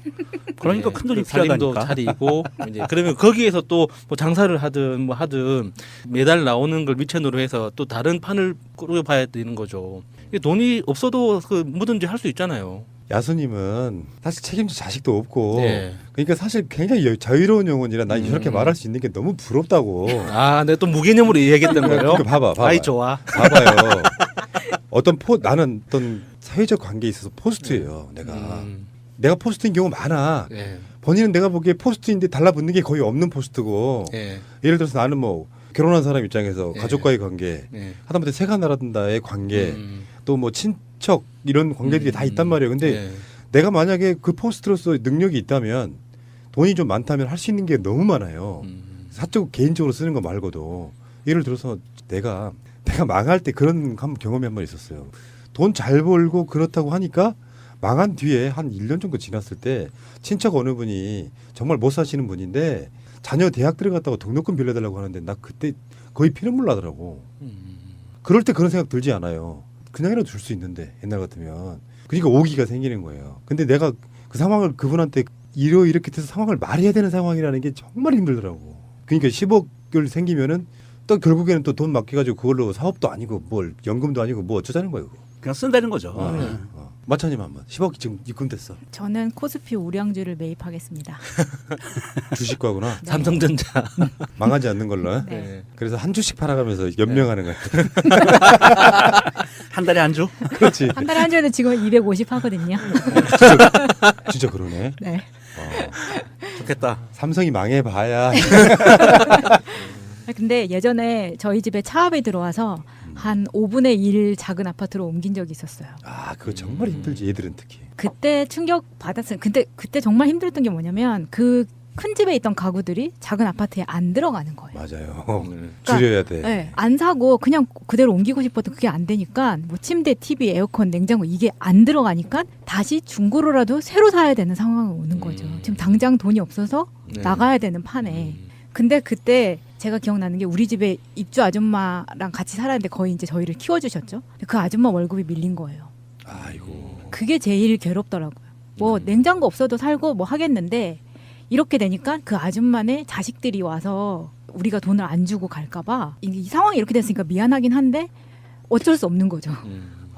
그러니까 이제 큰 돈이 살림도 필요하다니까. 차리고, 이제 그러면 거기에서 또 뭐 장사를 하든 뭐 하든 매달 나오는 걸 미천으로 해서 또 다른 판을 꾸려봐야 되는 거죠. 이게 돈이 없어도 그 뭐든지 할 수 있잖아요. 야수님은 사실 책임질 자식도 없고 네. 그러니까 사실 굉장히 자유로운 영혼이라 난 저렇게 음. 말할 수 있는 게 너무 부럽다고. 아, 내가 또 무개념으로 얘기했던 거예요. 그러니까 봐봐. 아이 좋아. 봐봐요. 나는 어떤 사회적 관계에 있어서 포스트예요. 내가 포스트인 경우 많아. 예, 본인은 내가 보기에 포스트인데 달라붙는 게 거의 없는 포스트고. 예, 예를 들어서 나는 뭐 결혼한 사람 입장에서 예. 가족과의 관계, 예. 하다못해 새가 날아든다의 관계, 음, 또 뭐 친척 이런 관계들이 다 있단 말이에요. 근데 예. 내가 만약에 그 포스트로서 능력이 있다면 돈이 좀 많다면 할 수 있는 게 너무 많아요. 사적 개인적으로 쓰는 거 말고도 예를 들어서 내가 망할 때 그런 경험이 한 번 있었어요. 돈 잘 벌고 그렇다고 하니까 망한 뒤에 한 1년 정도 지났을 때 친척 어느 분이 정말 못 사시는 분인데 자녀 대학 들어갔다고 등록금 빌려달라고 하는데 나 그때 거의 피눈물 나더라고. 그럴 때 그런 생각 들지 않아요. 그냥이라도 줄 수 있는데 옛날 같으면. 그러니까 오기가 생기는 거예요. 근데 내가 그 상황을 그분한테 이렇게 돼서 상황을 말해야 되는 상황이라는 게 정말 힘들더라고. 그러니까 10억을 생기면은 또 결국에는 또 돈 맡겨가지고 그걸로 사업도 아니고 뭘 연금도 아니고 뭐 어쩌자는 거예요. 그거. 그냥 쓴다는 거죠. 마차님 한번 10억 지금 입금됐어. 저는 코스피 우량주를 매입하겠습니다. 주식 거구나. 네. 삼성전자. 망하지 않는 걸로. 네. 그래서 한 주씩 팔아가면서 연명하는 거야. 한 달에 한 주? 그렇지. 한 달에 한 주에는 지금 250 하거든요. 진짜 그러네. 네. 좋겠다. 삼성이 망해봐야. 근데 예전에 저희 집에 차압이 들어와서 한 5분의 1 작은 아파트로 옮긴 적이 있었어요. 아 그거 정말 힘들지 얘들은 특히. 그때 충격 받았어요. 근데 그때 정말 힘들었던 게 뭐냐면 그 큰 집에 있던 가구들이 작은 아파트에 안 들어가는 거예요. 맞아요. 네. 줄여야 돼. 네, 안 사고 그냥 그대로 옮기고 싶어도 그게 안 되니까 뭐 침대, TV, 에어컨, 냉장고 이게 안 들어가니까 다시 중고로라도 새로 사야 되는 상황이 오는 거죠. 지금 당장 돈이 없어서 네. 나가야 되는 판에. 근데 그때 제가 기억나는 게 우리 집에 입주 아줌마랑 같이 살았는데 거의 이제 저희를 키워주셨죠. 그 아줌마 월급이 밀린 거예요. 아이고. 그게 제일 괴롭더라고요. 뭐 냉장고 없어도 살고 뭐 하겠는데 이렇게 되니까 그 아줌마네 자식들이 와서 우리가 돈을 안 주고 갈까봐 이 상황이 이렇게 됐으니까 미안하긴 한데 어쩔 수 없는 거죠.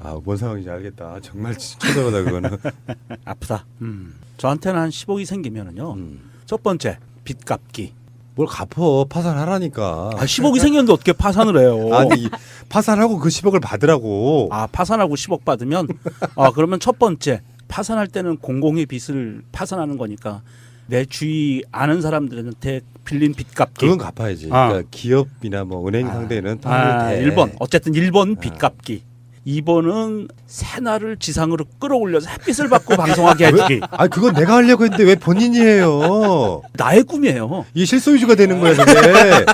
아뭔 상황인지 알겠다. 정말 초조하다 그거는. 아프다. 저한테는 한 10억이 생기면은요. 첫 번째 빚 갚기. 뭘 갚어 파산하라니까. 10억이 생겼는데 어떻게 파산을 해요? 아니 파산하고 그 10억을 받으라고. 파산하고 10억 받으면 그러면 첫 번째 파산할 때는 공공의 빚을 파산하는 거니까 내 주위 아는 사람들한테 빌린 빚 갚기. 그건 갚아야지. 그러니까 기업이나 뭐 은행 상대는 통일이 돼. 1번. 어쨌든 1번 빚 갚기. 2번은 새날을 지상으로 끌어올려서 햇빛을 받고 방송하게 해주기. 아 그건 내가 하려고 했는데 왜 본인이 해요? 나의 꿈이에요. 이게 실소유주가 되는 거야 그게.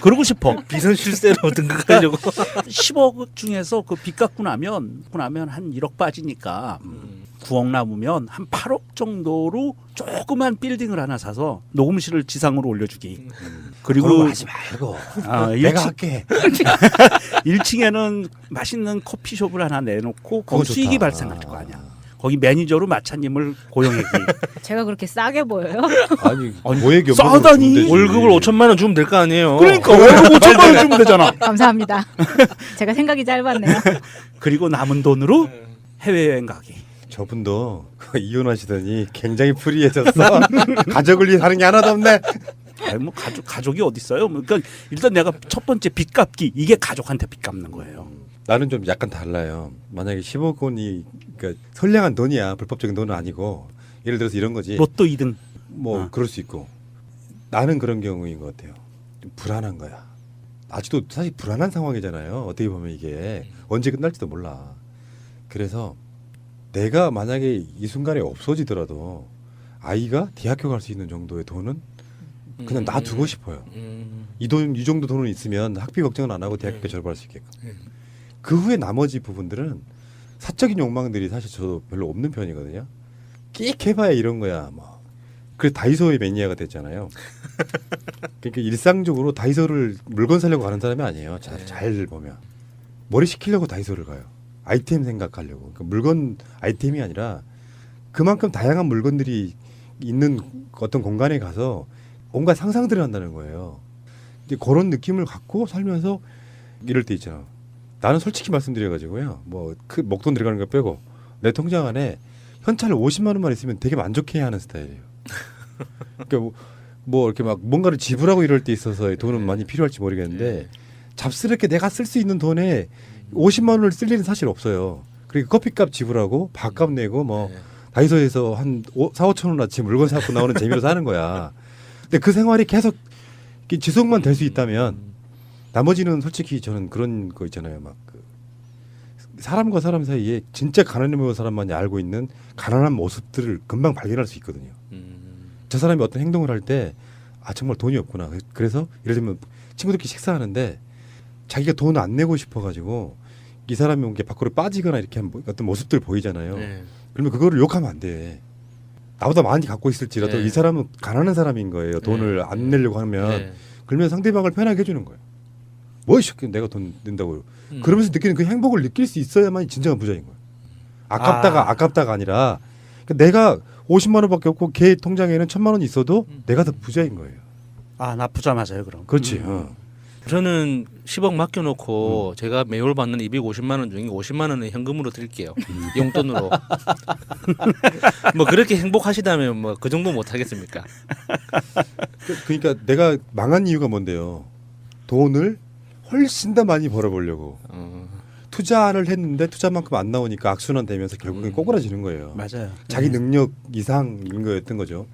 그러고 싶어. 비선 실세로 등극하려고. 10억 중에서 그 빚 갚고 나면 한 1억 빠지니까 9억 남으면 한 8억 정도로 조그만 빌딩을 하나 사서 녹음실을 지상으로 올려주기. 그리고 그리고 하지 말고. 일층, 내가 할게. 1층에는 맛있는 커피숍을 하나 내놓고 그거 거기 수익이 좋다. 발생할 거 아니야. 거기 매니저로 마차님을 고용하기. 제가 그렇게 싸게 보여요? 아니 모액이 싸다니. 월급을 5천만 원 주면 될 거 아니에요. 그러니까 월급 5천만 원 주면 되잖아. 감사합니다. 제가 생각이 짧았네요. 그리고 남은 돈으로 해외여행 가기. 저분도 이혼하시더니 굉장히 프리해졌어. 가족을 위해 하는 게 하나도 없네. 아니 뭐 가족이 어디 있어요? 그러니까 일단 내가 첫 번째 빚 갚기 이게 가족한테 빚 갚는 거예요. 나는 좀 약간 달라요. 만약에 10억 원이 그러니까 선량한 돈이야. 불법적인 돈은 아니고. 예를 들어서 이런 거지. 로또 2등. 뭐 그럴 수 있고. 나는 그런 경우인 것 같아요. 좀 불안한 거야. 아직도 사실 불안한 상황이잖아요. 어떻게 보면 이게 언제 끝날지도 몰라. 그래서 내가 만약에 이 순간에 없어지더라도 아이가 대학교 갈 수 있는 정도의 돈은 그냥 놔두고 싶어요. 이 정도 돈은 있으면 학비 걱정은 안 하고 대학교 졸업할 수 있게끔. 그 후에 나머지 부분들은 사적인 욕망들이 사실 저도 별로 없는 편이거든요. 끼익 해봐야 이런 거야. 뭐. 그래서 다이소의 매니아가 됐잖아요. 그러니까 일상적으로 다이소를 물건 사려고 가는 사람이 아니에요. 잘 보면. 머리 식히려고 다이소를 가요. 아이템 생각하려고. 그러니까 물건 아이템이 아니라 그만큼 다양한 물건들이 있는 어떤 공간에 가서 온갖 상상들을 한다는 거예요. 근데 그런 느낌을 갖고 살면서 이럴 때 있잖아. 나는 솔직히 말씀드려가지고요. 뭐 그 목돈 들어가는 거 빼고 내 통장 안에 현찰 50만 원만 있으면 되게 만족해하는 스타일이에요. 그러니까 뭐 이렇게 막 뭔가를 지불하고 이럴 때 있어서 돈은 많이 필요할지 모르겠는데 잡스럽게 내가 쓸 수 있는 돈에 50만 원을 쓸 일은 사실 없어요. 그리고 커피값 지불하고 밥값 내고 뭐 다이소에서 한 4, 5천 원어치 물건 사고 나오는 재미로 사는 거야. 근데 그 생활이 계속 지속만 될 수 있다면 나머지는 솔직히 저는 그런 거 있잖아요. 막 그 사람과 사람 사이에 진짜 가난한 사람만이 알고 있는 가난한 모습들을 금방 발견할 수 있거든요. 저 사람이 어떤 행동을 할 때 정말 돈이 없구나. 그래서 예를 들면 친구들끼리 식사하는데 자기가 돈 안 내고 싶어가지고 이 사람이 온 게 밖으로 빠지거나 이렇게 한 어떤 모습들 보이잖아요. 그러면 그거를 욕하면 안 돼. 나보다 많이 갖고 있을지라도 이 사람은 가난한 사람인 거예요. 돈을 안 내려고 하면. 그러면 상대방을 편하게 해주는 거예요. 뭐 이 새끼 내가 돈 낸다고. 그러면서 느끼는 그 행복을 느낄 수 있어야만 진정한 부자인 거예요. 아깝다가 아니라 내가 50만 원밖에 없고 걔 통장에는 1,000만 원이 있어도 내가 더 부자인 거예요. 나 부자 맞아요 그럼. 그렇지. 저는 10억 맡겨놓고 제가 매월 받는 250만 원 중에 50만 원은 현금으로 드릴게요. 용돈으로. 뭐 그렇게 행복하시다면 뭐 그 정도 못 하겠습니까? 그러니까 내가 망한 이유가 뭔데요? 돈을 훨씬 더 많이 벌어보려고 투자를 했는데 투자만큼 안 나오니까 악순환 되면서 결국엔 꼬꾸라지는 거예요. 맞아요. 자기 능력 이상인 거였던 거죠.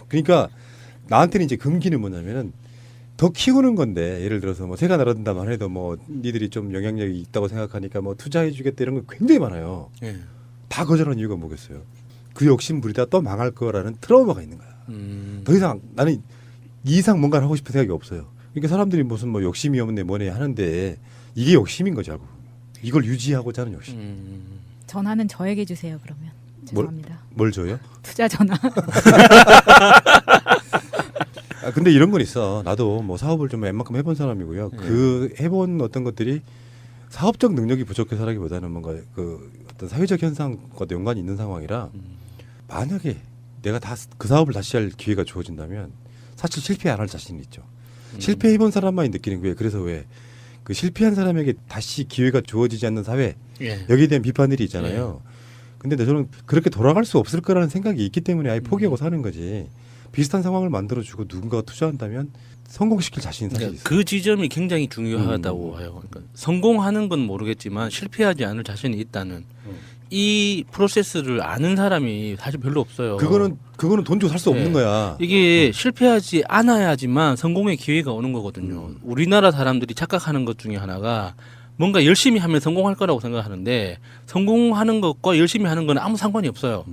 그러니까 나한테는 이제 금기는 뭐냐면은 더 키우는 건데 예를 들어서 뭐 새가 날아든다만 해도 뭐 니들이 좀 영향력이 있다고 생각하니까 뭐 투자해주겠다 이런 거 굉장히 많아요. 예. 다 거절한 이유가 뭐겠어요? 그 욕심 부리다 또 망할 거라는 트라우마가 있는 거야. 더 이상 나는 이 이상 뭔가를 하고 싶은 생각이 없어요. 그러니까 사람들이 무슨 뭐 욕심이 없네 뭐네 하는데 이게 욕심인 거죠. 알고 보면. 이걸 유지하고자 하는 욕심. 전화는 저에게 주세요. 그러면 죄송합니다. 뭘 줘요? 투자 전화. 아, 근데 이런 건 있어. 나도 뭐 사업을 좀 웬만큼 해본 사람이고요. 그 해본 어떤 것들이 사업적 능력이 부족해서라기보다는 뭔가 그 어떤 사회적 현상과 연관이 있는 상황이라 만약에 내가 다 그 사업을 다시 할 기회가 주어진다면 사실 실패 안 할 자신이 있죠. 실패해본 사람만이 느끼는 거예요. 그래서 왜 그 실패한 사람에게 다시 기회가 주어지지 않는 사회 예. 여기에 대한 비판들이 있잖아요. 근데 저는 그렇게 돌아갈 수 없을 거라는 생각이 있기 때문에 아예 포기하고 사는 거지. 비슷한 상황을 만들어주고 누군가가 투자한다면 성공시킬 자신이 사실 그러니까 있어요. 그 지점이 굉장히 중요하다고 해요. 그러니까 성공하는 건 모르겠지만 실패하지 않을 자신이 있다는 이 프로세스를 아는 사람이 사실 별로 없어요. 그거는 돈 주고 살 수 없는 네. 거야. 이게 실패하지 않아야지만 성공의 기회가 오는 거거든요. 우리나라 사람들이 착각하는 것 중에 하나가 뭔가 열심히 하면 성공할 거라고 생각하는데 성공하는 것과 열심히 하는 건 아무 상관이 없어요.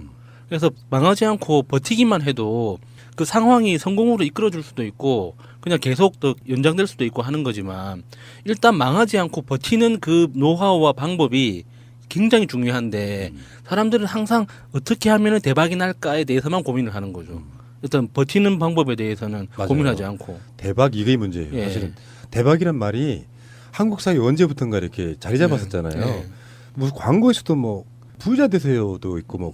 그래서 망하지 않고 버티기만 해도 그 상황이 성공으로 이끌어줄 수도 있고 그냥 계속 더 연장될 수도 있고 하는 거지만 일단 망하지 않고 버티는 그 노하우와 방법이 굉장히 중요한데 사람들은 항상 어떻게 하면 대박이 날까에 대해서만 고민을 하는 거죠. 일단 버티는 방법에 대해서는 맞아요. 고민하지 않고. 대박 이게 문제예요. 예. 사실은 대박이란 말이 한국 사회 언제부턴가 이렇게 자리 잡았었잖아요. 예. 무슨 광고에서도 뭐 부자 되세요도 있고 뭐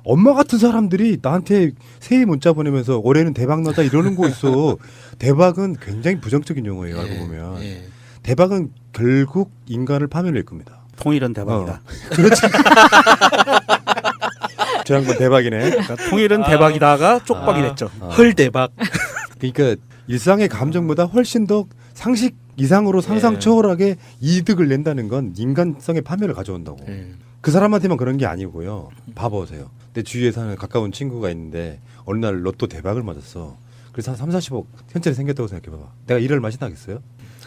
엄마 같은 사람들이 나한테 새해 문자 보내면서 올해는 대박 나다 이러는 거 있어. 대박은 굉장히 부정적인 용어예요. 알고 보면 예. 대박은 결국 인간을 파멸할 겁니다. 통일은 대박이다. 그렇지. 저 양반 대박이네. 그러니까 통일은 대박이다가 쪽박이 됐죠. 헐 대박. 그러니까 일상의 감정보다 훨씬 더 상식 이상으로 상상 초월하게 이득을 낸다는 건 인간성의 파멸을 가져온다고. 예. 그 사람한테만 그런 게 아니고요. 봐보세요. 내 주위에 사는 가까운 친구가 있는데 어느 날 로또 대박을 맞았어. 그래서 한 3, 40억 현찰이 생겼다고 생각해봐. 내가 일할 맛이 나겠어요?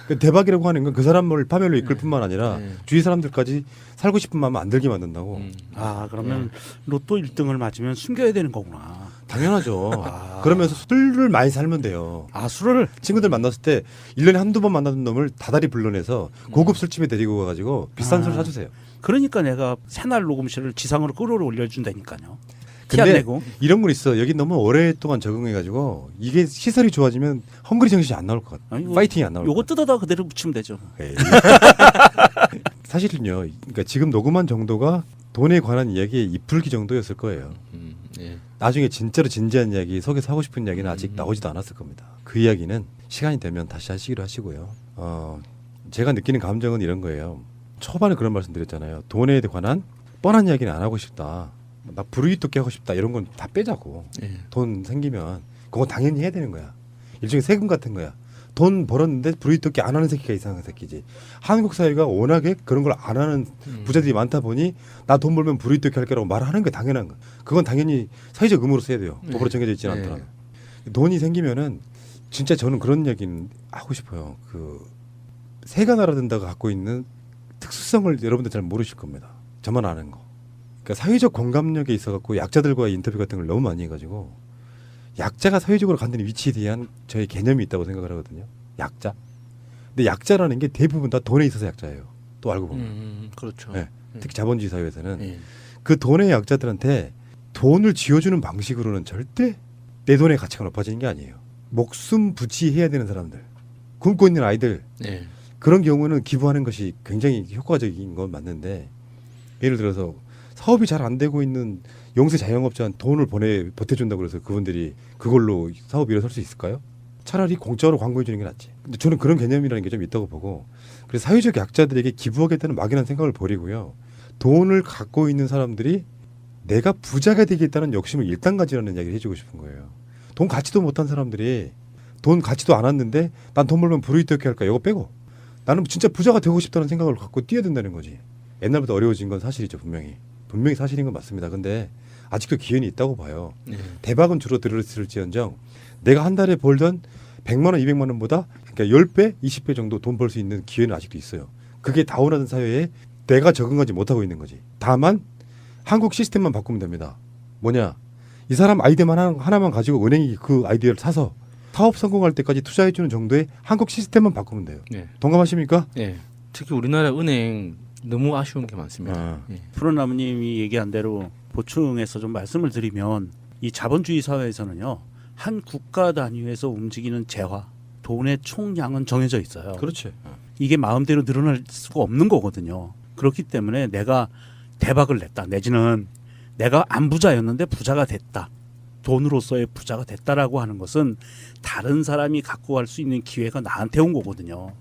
그 대박이라고 하는 건 그 사람을 파멸로 이끌 뿐만 아니라 주위 사람들까지 살고 싶은 마음 안 들게 만든다고. 아 그러면 로또 1등을 맞으면 숨겨야 되는 거구나. 당연하죠. 그러면서 술을 많이 살면 돼요. 아 술을 친구들 만났을 때 1년에 한두 번 만나는 놈을 다다리 불러내서 고급 술집에 데리고 가가지고 비싼 술 사주세요. 그러니까 내가 새날 녹음실을 지상으로 끌어올려준다니까요. 티 안 근데 내고. 이런 건 있어. 여기 너무 오랫동안 적응해가지고 이게 시설이 좋아지면 헝그리 정신이 안 나올 것 같아. 아니, 파이팅이 안 나올 것 요거 뜯어다 그대로 붙이면 되죠. 같아. 에이. 사실은요. 그러니까 지금 녹음한 정도가 돈에 관한 이야기의 이풀기 정도였을 거예요. 예. 나중에 진짜로 진지한 이야기, 속에서 하고 싶은 이야기는 아직 나오지도 않았을 겁니다. 그 이야기는 시간이 되면 다시 하시기로 하시고요. 제가 느끼는 감정은 이런 거예요. 초반에 그런 말씀 드렸잖아요. 돈에 관한 뻔한 이야기는 안 하고 싶다. 나 부르기토끼 하고 싶다. 이런 건 다 빼자고. 예. 돈 생기면 그건 당연히 해야 되는 거야. 일종의 세금 같은 거야. 돈 벌었는데 부르기토끼 안 하는 새끼가 이상한 새끼지. 한국 사회가 워낙에 그런 걸 안 하는 부자들이 많다 보니 나 돈 벌면 부르기토끼 할 거라고 말하는 게 당연한 거야. 그건 당연히 사회적 의무로 써야 돼요. 법으로 정해져 있지는 않더라도. 돈이 생기면은 진짜 저는 그런 얘기는 하고 싶어요. 그 새가 날아든다고 갖고 있는 특수성을 여러분들 잘 모르실 겁니다. 저만 아는 거. 그러니까 사회적 공감력에 있어 갖고 약자들과의 인터뷰 같은 걸 너무 많이 해가지고 약자가 사회적으로 갖는 위치에 대한 저의 개념이 있다고 생각을 하거든요. 약자. 근데 약자라는 게 대부분 다 돈에 있어서 약자예요. 또 알고 보면. 그렇죠. 네. 특히 자본주의 사회에서는 예. 그 돈의 약자들한테 돈을 쥐어주는 방식으로는 절대 내 돈의 가치가 높아지는 게 아니에요. 목숨 부지해야 되는 사람들, 굶고 있는 아이들, 예. 그런 경우는 기부하는 것이 굉장히 효과적인 건 맞는데 예를 들어서 사업이 잘 안 되고 있는 영세 자영업자한 돈을 보태준다고 그래서 그분들이 그걸로 사업 일어설 수 있을까요? 차라리 공짜로 광고해 주는 게 낫지. 근데 저는 그런 개념이라는 게 좀 있다고 보고, 그래서 사회적 약자들에게 기부하겠다는 막연한 생각을 버리고요. 돈을 갖고 있는 사람들이 내가 부자가 되겠다는 욕심을 일단 가지라는 이야기를 해주고 싶은 거예요. 돈 갖지도 못한 사람들이 돈 갖지도 않았는데 난 돈 벌면 불이익 할까 이거 빼고 나는 진짜 부자가 되고 싶다는 생각을 갖고 뛰어든다는 거지. 옛날보다 어려워진 건 사실이죠. 분명히 사실인 건 맞습니다. 근데 아직도 기회는 있다고 봐요. 대박은 줄어들었을지언정 내가 한 달에 벌던 100만 원, 200만 원보다 그러니까 10배, 20배 정도 돈 벌 수 있는 기회는 아직도 있어요. 그게 다운하는 사회에 내가 적응하지 못하고 있는 거지. 다만 한국 시스템만 바꾸면 됩니다. 뭐냐? 이 사람 아이디어만 하나만 가지고 은행이 그 아이디어를 사서 사업 성공할 때까지 투자해주는 정도의 한국 시스템만 바꾸면 돼요. 네. 동감하십니까? 네. 특히 우리나라 은행 너무 아쉬운 게 많습니다. 아. 예. 푸른나무님이 얘기한 대로 보충해서 좀 말씀을 드리면 이 자본주의 사회에서는요 한 국가 단위에서 움직이는 재화 돈의 총량은 정해져 있어요. 그렇지. 이게 마음대로 늘어날 수가 없는 거거든요. 그렇기 때문에 내가 대박을 냈다 내지는 내가 안 부자였는데 부자가 됐다. 돈으로서의 부자가 됐다라고 하는 것은 다른 사람이 갖고 갈 수 있는 기회가 나한테 온 거거든요.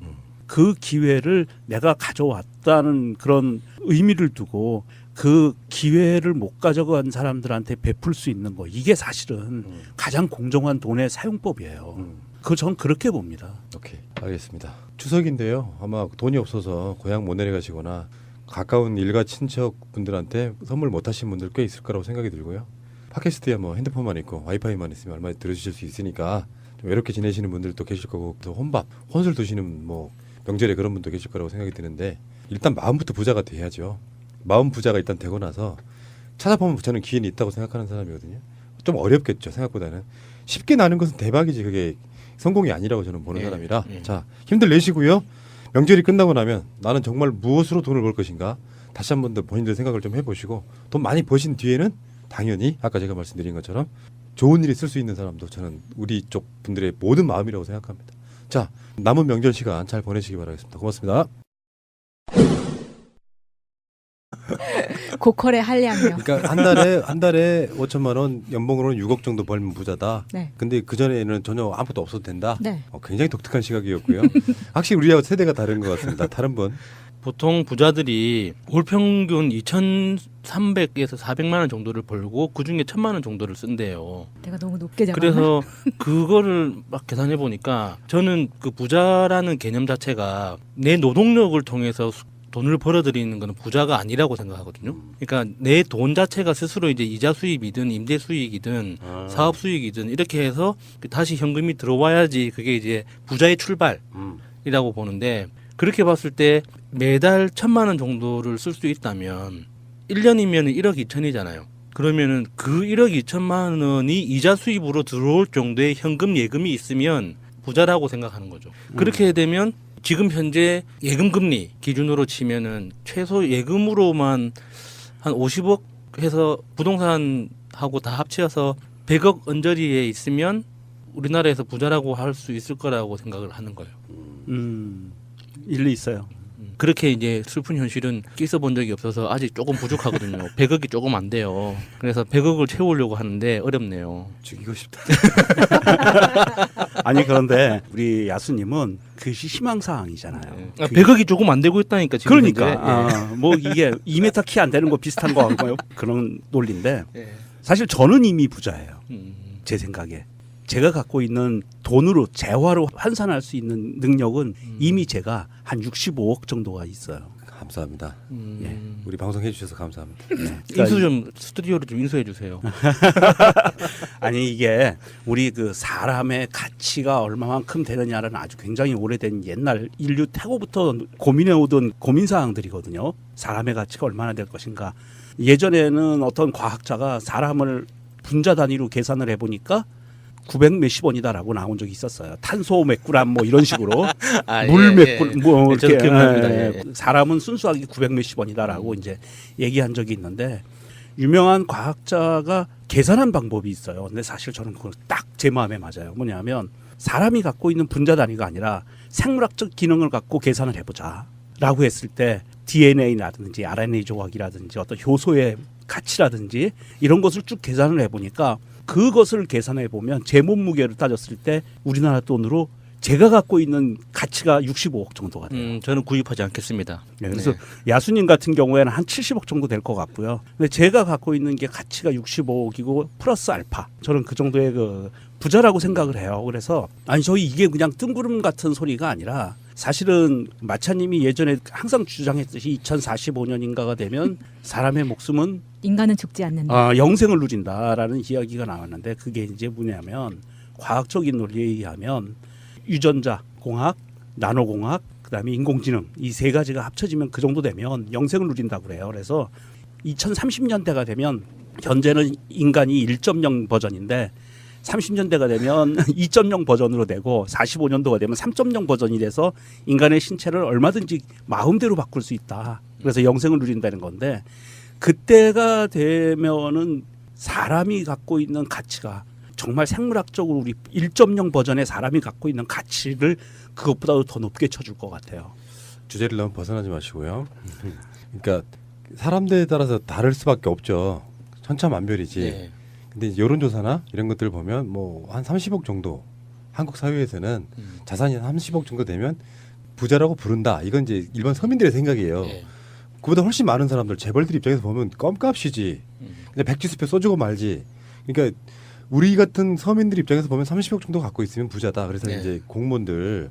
그 기회를 내가 가져왔다는 그런 의미를 두고 그 기회를 못 가져간 사람들한테 베풀 수 있는 거 이게 사실은 가장 공정한 돈의 사용법이에요. 전 그렇게 봅니다. 오케이, 알겠습니다. 추석인데요. 아마 돈이 없어서 고향 못 내려가시거나 가까운 일가 친척 분들한테 선물 못 하신 분들 꽤 있을 거라고 생각이 들고요. 팟캐스트야 뭐 핸드폰만 있고 와이파이만 있으면 얼마나 들으실 수 있으니까 좀 외롭게 지내시는 분들도 계실 거고 또 혼술 드시는 뭐 명절에 그런 분도 계실 거라고 생각이 드는데 일단 마음부터 부자가 돼야죠. 마음 부자가 일단 되고 나서 찾아보면 저는 기회는 있다고 생각하는 사람이거든요. 좀 어렵겠죠. 생각보다는 쉽게 나는 것은 대박이지 그게 성공이 아니라고 저는 보는 예, 사람이라 예. 자 힘들 내시고요. 명절이 끝나고 나면 나는 정말 무엇으로 돈을 벌 것인가 다시 한번 더 본인들 생각을 좀 해보시고 돈 많이 버신 뒤에는 당연히 아까 제가 말씀드린 것처럼 좋은 일에 쓸 수 있는 사람도 저는 우리 쪽 분들의 모든 마음이라고 생각합니다. 자 남은 명절 시간 잘 보내시기 바라겠습니다. 고맙습니다. 고퀄의 한량이요. 그러니까 한 달에 5천만 원 연봉으로는 6억 정도 벌면 부자다. 네. 근데 그 전에는 전혀 아무것도 없어도 된다. 네. 굉장히 독특한 시각이었고요. 확실히 우리하고 세대가 다른 것 같습니다. 다른 분. 보통 부자들이 월 평균 2,300에서 400만 원 정도를 벌고 그중에 1,000만 원 정도를 쓴대요. 내가 너무 높게 잡았나? 그래서 그거를 막 계산해 보니까 저는 그 부자라는 개념 자체가 내 노동력을 통해서 돈을 벌어들이는 거는 부자가 아니라고 생각하거든요. 그러니까 내 돈 자체가 스스로 이제 이자 수입이든 임대 수익이든 사업 수익이든 이렇게 해서 다시 현금이 들어와야지 그게 이제 부자의 출발이라고 보는데 그렇게 봤을 때 매달 1,000만 원 정도를 쓸 수 있다면 1년이면 1억 2천이잖아요. 그러면은 그 1억 2천만 원이 이자 수입으로 들어올 정도의 현금 예금이 있으면 부자라고 생각하는 거죠. 그렇게 되면 지금 현재 예금 금리 기준으로 치면은 최소 예금으로만 한 50억 해서 부동산하고 다 합쳐서 100억 언저리에 있으면 우리나라에서 부자라고 할 수 있을 거라고 생각을 하는 거예요. 일리 있어요. 그렇게 이제 슬픈 현실은 끼써 본 적이 없어서 아직 조금 부족하거든요. 100억이 조금 안 돼요. 그래서 100억을 채우려고 하는데 어렵네요. 죽이고 싶다. 아니 그런데 우리 야수님은 그것이 희망사항이잖아요. 100억이 조금 안 되고 있다니까 지금 그러니까 현재. 뭐 이게 2m 키 안 되는 거 비슷한 거 같고요. 그런 논리인데 예. 사실 저는 이미 부자예요. 음. 제 생각에 제가 갖고 있는 돈으로 재화로 환산할 수 있는 능력은 이미 제가 한 65억 정도가 있어요. 감사합니다. 예. 우리 방송 해주셔서 감사합니다. 인수 좀 스튜디오로 좀 인수해 주세요. 아니 이게 우리 그 사람의 가치가 얼마만큼 되느냐라는 아주 굉장히 오래된 옛날 인류 태고부터 고민해 오던 고민 사항들이거든요. 사람의 가치가 얼마나 될 것인가. 예전에는 어떤 과학자가 사람을 분자 단위로 계산을 해보니까 900 몇십 원이다라고 나온 적이 있었어요. 탄소 몇 그램 뭐 이런 식으로 물 몇 그램 뭐 네, 저도 이렇게 기억납니다. 예. 사람은 순수하게 900 몇십 원이다라고 이제 얘기한 적이 있는데 유명한 과학자가 계산한 방법이 있어요. 근데 사실 저는 그걸 딱 제 마음에 맞아요. 뭐냐면 사람이 갖고 있는 분자 단위가 아니라 생물학적 기능을 갖고 계산을 해보자라고 했을 때 DNA라든지 RNA 조각이라든지 어떤 효소의 가치라든지 이런 것을 쭉 계산을 해보니까 그것을 계산해 보면 제 몸무게를 따졌을 때 우리나라 돈으로 제가 갖고 있는 가치가 65억 정도가 돼요. 저는 구입하지 않겠습니다. 네, 그래서 야수님 같은 경우에는 한 70억 정도 될 것 같고요. 근데 제가 갖고 있는 게 가치가 65억이고 플러스 알파. 저는 그 정도의 그 부자라고 생각을 해요. 그래서 아니 저희 이게 그냥 뜬구름 같은 소리가 아니라 사실은 마차님이 예전에 항상 주장했듯이 2045년인가가 되면 사람의 목숨은 인간은 죽지 않는다. 영생을 누린다라는 이야기가 나왔는데 그게 이제 뭐냐면 과학적인 논리에 의하면 유전자 공학, 나노공학, 그다음에 인공지능 이 세 가지가 합쳐지면 그 정도 되면 영생을 누린다고 그래요. 그래서 2030년대가 되면 현재는 인간이 1.0 버전인데 30년대가 되면 2.0 버전으로 되고 45년도가 되면 3.0 버전이 돼서 인간의 신체를 얼마든지 마음대로 바꿀 수 있다. 그래서 영생을 누린다는 건데 그때가 되면은 사람이 갖고 있는 가치가 정말 생물학적으로 우리 1.0 버전의 사람이 갖고 있는 가치를 그것보다도 더 높게 쳐줄 것 같아요. 주제를 너무 벗어나지 마시고요. 그러니까 사람들에 따라서 다를 수밖에 없죠. 천차만별이지. 네. 근데 이제 여론조사나 이런 것들을 보면 뭐 한 30억 정도 한국 사회에서는 자산이 한 30억 정도 되면 부자라고 부른다. 이건 이제 일반 서민들의 생각이에요. 네. 그보다 훨씬 많은 사람들 재벌들 입장에서 보면 껌값이지. 근데 백지수표 써주고 말지. 그러니까 우리 같은 서민들 입장에서 보면 30억 정도 갖고 있으면 부자다. 그래서 네. 이제 공무원들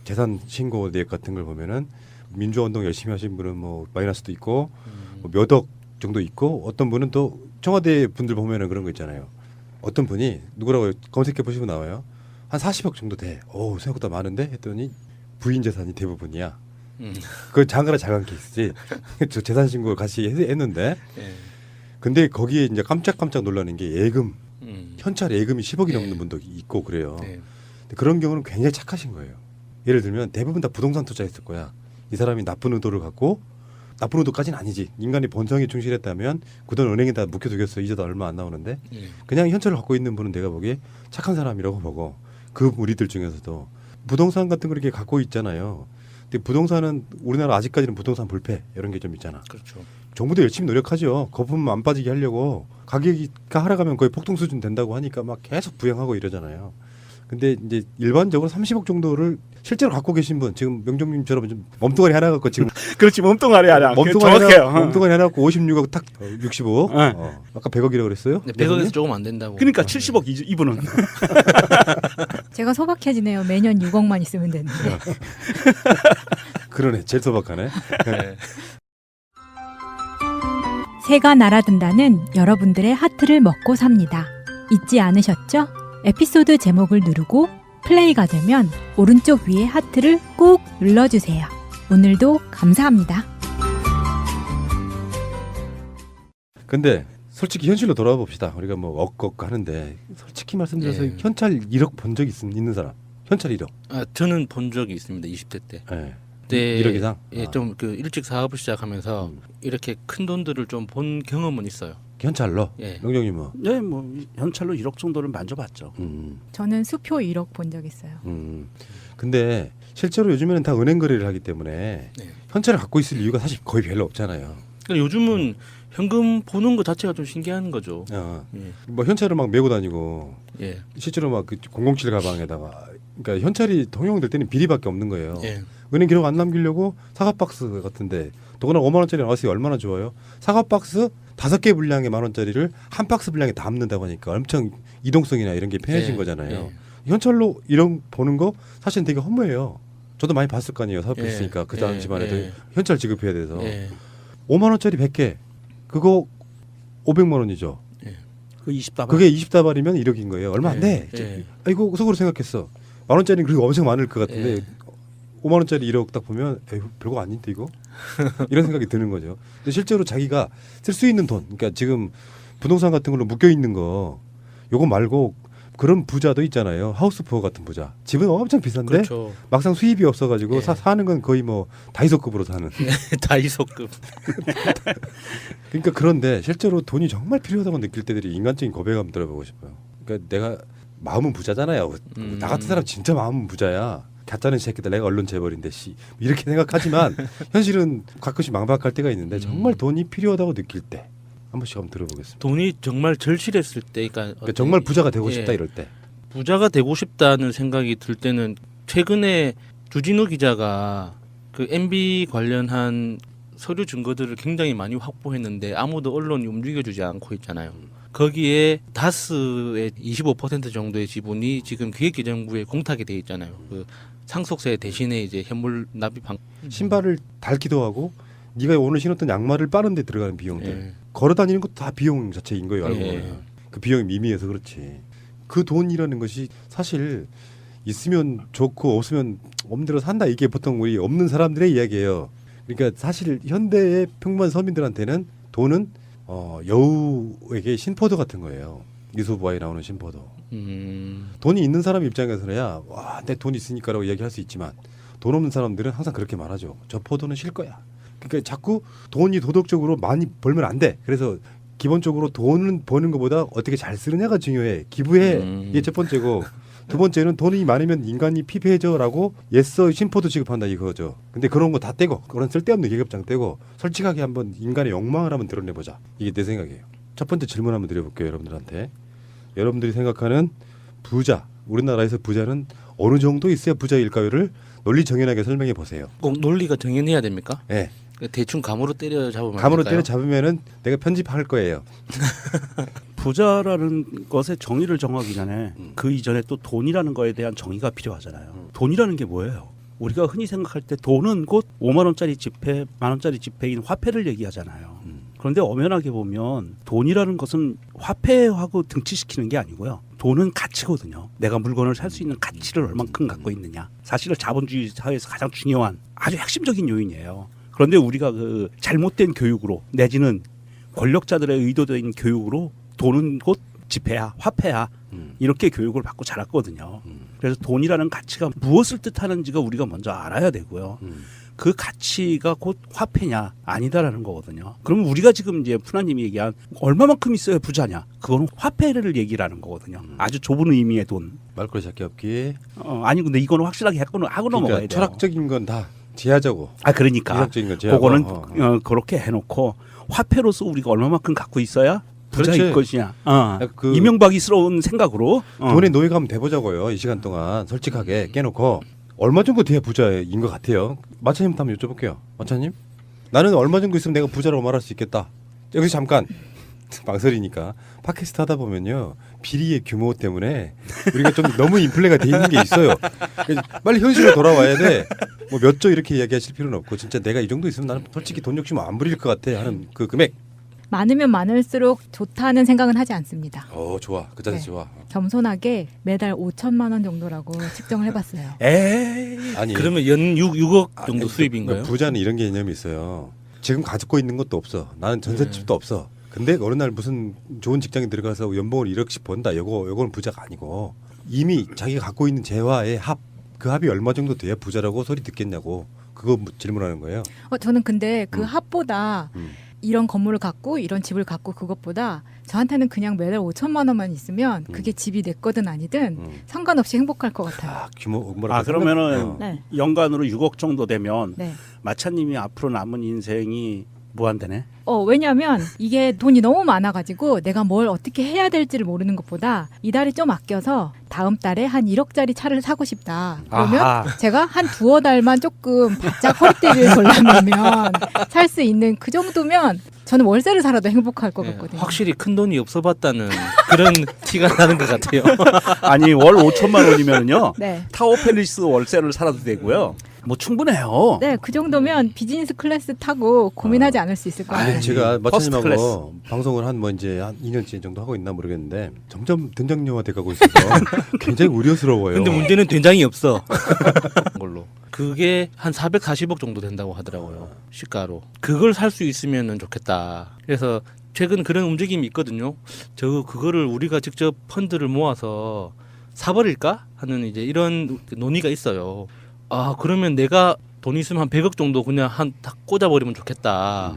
재산 신고 내역 같은 걸 보면은 민주화 운동 열심히 하신 분은 뭐 마이너스도 있고 뭐 몇 억 정도 있고 어떤 분은 또 청와대 분들 보면은 그런 거 있잖아요. 어떤 분이 누구라고 검색해 보시면 나와요. 한 40억 정도 돼. 오 생각보다 많은데 했더니 부인 재산이 대부분이야. 그 장가라 작은 케이스지. 저 재산 신고를 같이 했는데 네. 근데 거기에 이제 깜짝깜짝 놀라는 게 예금 음. 현찰 예금이 10억이 네. 넘는 분도 있고 그래요. 네. 근데 그런 경우는 굉장히 착하신 거예요. 예를 들면 대부분 다 부동산 투자했을 거야. 이 사람이 나쁜 의도를 갖고 나쁜 의도까지는 아니지. 인간이 본성에 충실했다면 그 돈 은행에다 묵혀두겠어. 이자도 얼마 안 나오는데 네. 그냥 현찰을 갖고 있는 분은 내가 보기에 착한 사람이라고 보고 그 우리들 중에서도 부동산 같은 거 이렇게 갖고 있잖아요. 근데 부동산은 우리나라 아직까지는 부동산 불패 이런 게 좀 있잖아. 그렇죠. 정부도 열심히 노력하죠. 거품 안 빠지게 하려고 가격이가 하락하면 거의 폭등 수준 된다고 하니까 막 계속 부양하고 이러잖아요. 근데 이제 일반적으로 30억 정도를 실제로 갖고 계신 분 지금 명정님처럼 좀 몸뚱아리 하나 갖고 지금 그렇지 몸뚱아리 하나. 몸뚱아리 하나 갖고 56억 탁 65억 네. 아까 100억이라고 그랬어요? 네, 100억에서 조금 안 된다고. 그러니까 70억 이분은. 제가 소박해지네요. 매년 6억만 있으면 되는데. 그러네 제일 소박하네. 네. 새가 날아든다는 여러분들의 하트를 먹고 삽니다. 잊지 않으셨죠? 에피소드 제목을 누르고 플레이가 되면 오른쪽 위에 하트를 꼭 눌러주세요. 오늘도 감사합니다. 근데 솔직히 현실로 돌아와 봅시다. 우리가 뭐 억억 하는데 솔직히 말씀드려서 예. 현찰 1억 본 적 있는 사람 현찰 1억. 저는 본 적이 있습니다. 20대 때. 네. 네. 1억 이상? 예, 좀 그 일찍 사업을 시작하면서 이렇게 큰 돈들을 좀 본 경험은 있어요. 현찰로? 예. 명정님 뭐? 네, 뭐 현찰로 1억 정도는 만져봤죠. 저는 수표 1억 본 적 있어요. 근데 실제로 요즘에는 다 은행 거래를 하기 때문에 네. 현찰을 갖고 있을 이유가 사실 거의 별로 없잖아요. 그러니까 요즘은 현금 보는 것 자체가 좀 신기한 거죠. 예. 뭐 현찰을 막 메고 다니고 예. 실제로 막 그 007 가방에다가 그러니까 현찰이 통용될 때는 비리밖에 없는 거예요. 예. 은행 기록 안 남기려고 사과 박스 같은데 더구나 5만 원짜리 나왔으니 얼마나 좋아요. 사과 박스 5개 분량의 10,000원짜리를 한 박스 분량에 담는다고 하니까 엄청 이동성이나 이런 게 편해진 예. 거잖아요. 예. 현찰로 이런 보는 거 사실은 되게 허무해요. 저도 많이 봤을 거 아니에요. 사업했으니까 그 당시만 해도 예. 현찰 지급해야 돼서 예. 5만 원짜리 100개 그거 500만 원이죠. 그 20다발. 그게 20다발이면 1억인 거예요. 얼마 안 돼. 예. 아이고 속으로 생각했어. 만 원짜리는 그리고 엄청 많을 것 같은데 예. 5만 원짜리 1억 딱 보면 에휴, 별거 아닌데 이거 이런 생각이 드는 거죠. 근데 실제로 자기가 쓸 수 있는 돈, 그러니까 지금 부동산 같은 걸로 묶여 있는 거, 요거 말고 그런 부자도 있잖아요. 하우스푸어 같은 부자. 집은 엄청 비싼데 그렇죠. 막상 수입이 없어가지고 예. 사는 건 거의 뭐 다이소급으로 사는. 다이소급. 그러니까 그런데 실제로 돈이 정말 필요하다고 느낄 때들이 인간적인 고백을 한번 들어보고 싶어요. 그러니까 내가 마음은 부자잖아요. 나 같은 사람 진짜 마음은 부자야. 가짜는 새끼들 내가 언론 재벌인데 씨 이렇게 생각하지만 현실은 가끔씩 망박할 때가 있는데 정말 돈이 필요하다고 느낄 때 한 번씩 한번 들어보겠습니다. 돈이 정말 절실했을 때, 그러니까 정말 부자가 되고 예. 싶다 이럴 때. 부자가 되고 싶다는 생각이 들 때는 최근에 주진우 기자가 그 MB 관련한 서류 증거들을 굉장히 많이 확보했는데 아무도 언론이 움직여주지 않고 있잖아요. 거기에 다스의 25% 정도의 지분이 지금 기획재정부에 공탁이 돼 있잖아요. 그 상속세 대신에 이제 현물 납입한 신발을 닳기도 하고 네가 오늘 신었던 양말을 빠는 데 들어가는 비용들. 예. 걸어 다니는 것도 다 비용 자체인 거예요. 알고 예. 보면. 그 비용이 미미해서 그렇지. 그 돈이라는 것이 사실 있으면 좋고 없으면 없는 대로 산다. 이게 보통 우리 없는 사람들의 이야기예요. 그러니까 사실 현대의 평범한 서민들한테는 돈은 여우에게 신포도 같은 거예요. 이소부화에 나오는 신포도. 돈이 있는 사람 입장에서는야 와, 내 돈 있으니까라고 이야기할 수 있지만 돈 없는 사람들은 항상 그렇게 말하죠. 저 포도는 쉴 거야. 그러니까 자꾸 돈이 도덕적으로 많이 벌면 안 돼. 그래서 기본적으로 돈은 버는 것보다 어떻게 잘 쓰느냐가 중요해. 기부해. 이게 첫 번째고 두 번째는 돈이 많으면 인간이 피폐해져라고 예서 심포도 취급한다 이거죠. 근데 그런 거 다 떼고 그런 쓸데없는 계급장 떼고 솔직하게 한번 인간의 욕망을 한번 드러내보자. 이게 내 생각이에요. 첫 번째 질문 한번 드려볼게요. 여러분들한테. 여러분들이 생각하는 부자, 우리나라에서 부자는 어느 정도 있어야 부자일까요를 논리 정연하게 설명해 보세요. 꼭 논리가 정연해야 됩니까? 네. 대충 감으로 때려 잡으면 감으로 될까요? 때려 잡으면은 내가 편집할 거예요. 부자라는 것의 정의를 정하기 전에 그 이전에 또 돈이라는 거에 대한 정의가 필요하잖아요. 돈이라는 게 뭐예요? 우리가 흔히 생각할 때 돈은 곧 5만 원짜리 지폐, 만 원짜리 지폐인 화폐를 얘기하잖아요. 그런데 엄연하게 보면 돈이라는 것은 화폐하고 등치시키는 게 아니고요. 돈은 가치거든요. 내가 물건을 살 수 있는 가치를 얼만큼 갖고 있느냐. 사실은 자본주의 사회에서 가장 중요한 아주 핵심적인 요인이에요. 그런데 우리가 그 잘못된 교육으로 내지는 권력자들의 의도된 교육으로 돈은 곧 지폐야, 화폐야 이렇게 교육을 받고 자랐거든요. 그래서 돈이라는 가치가 무엇을 뜻하는지가 우리가 먼저 알아야 되고요. 그 가치가 곧 화폐냐 아니다라는 거거든요. 그러면 우리가 지금 이제 푸나님이 얘기한 얼마만큼 있어야 부자냐 그거는 화폐를 얘기를 하는 거거든요. 아주 좁은 의미의 돈. 말꼬리 잡기 없기. 아니 근데 이거는 확실하게 하고 넘어가야 그러니까 돼요. 철학적인 건 다 제하자고. 그러니까 이성적인 건 제하고. 그거는 그렇게 해놓고 화폐로서 우리가 얼마만큼 갖고 있어야 부자일 그렇지. 것이냐. 그 이명박이스러운 생각으로 돈의 노예가 한번 돼보자고요. 이 시간 동안 솔직하게 깨놓고 얼마 정도 돼야 부자인 것 같아요. 마차님부터 한번 여쭤볼게요. 마차님, 나는 얼마 정도 있으면 내가 부자라고 말할 수 있겠다. 여기서 잠깐 망설이니까 팟캐스트 하다 보면요 비리의 규모 때문에 우리가 좀 너무 인플레가 돼 있는 게 있어요. 빨리 현실로 돌아와야 돼. 뭐 몇 조 이렇게 이야기하실 필요는 없고 진짜 내가 이 정도 있으면 나는 솔직히 돈 욕심 안 부릴 것 같아 하는 그 금액. 많으면 많을수록 좋다는 생각은 하지 않습니다. 좋아. 그 자세 네. 좋아. 겸손하게 매달 5천만 원 정도라고 측정을 해봤어요. 에이 아니 그러면 연 6억 정도 아니, 수입인가요? 부자는 이런 개념이 있어요. 지금 가지고 있는 것도 없어. 나는 전셋집도 없어. 근데 어느 날 무슨 좋은 직장에 들어가서 연봉을 1억씩 번다. 요거는 부자가 아니고 이미 자기가 갖고 있는 재화의 그 합이 얼마 정도 돼야 부자라고 소리 듣겠냐고 그거 질문하는 거예요. 저는 근데 그 합보다 음. 이런 건물을 갖고 이런 집을 갖고 그것보다 저한테는 그냥 매달 5천만 원만 있으면 그게 집이 내 거든 아니든 상관없이 행복할 것 같아요. 규모 뭐라 그러면은 네. 연간으로 6억 정도 되면 네. 마차님이 앞으로 남은 인생이 무한대네. 왜냐하면 이게 돈이 너무 많아가지고 내가 뭘 어떻게 해야 될지를 모르는 것보다 이달에 좀 아껴서 다음 달에 한 1억짜리 차를 사고 싶다. 그러면 아하. 제가 한 두어 달만 조금 바짝 허리띠를 돌려놓으면 살 수 있는 그 정도면 저는 월세를 살아도 행복할 것 예, 같거든요. 확실히 큰 돈이 없어봤다는 그런 티가 나는 것 같아요. 아니 월 5천만 원이면요 네. 타워 팰리스 월세를 살아도 되고요. 뭐 충분해요. 네, 그 정도면 비즈니스 클래스 타고 고민하지 않을 수 있을 것 같아요. 제가 퍼스트 마차님하고 방송을 한 이제 한 2년째 정도 하고 있나 모르겠는데 점점 된장녀화 돼가고 있어서 굉장히 우려스러워요. 근데 문제는 된장이 없어. 걸로. 그게 한 440억 정도 된다고 하더라고요. 시가로. 그걸 살 수 있으면 좋겠다. 그래서 최근 그런 움직임이 있거든요. 그거를 우리가 직접 펀드를 모아서 사버릴까 하는 이제 이런 논의가 있어요. 그러면 내가 돈 있으면 한 100억 정도 그냥 다 꽂아버리면 좋겠다.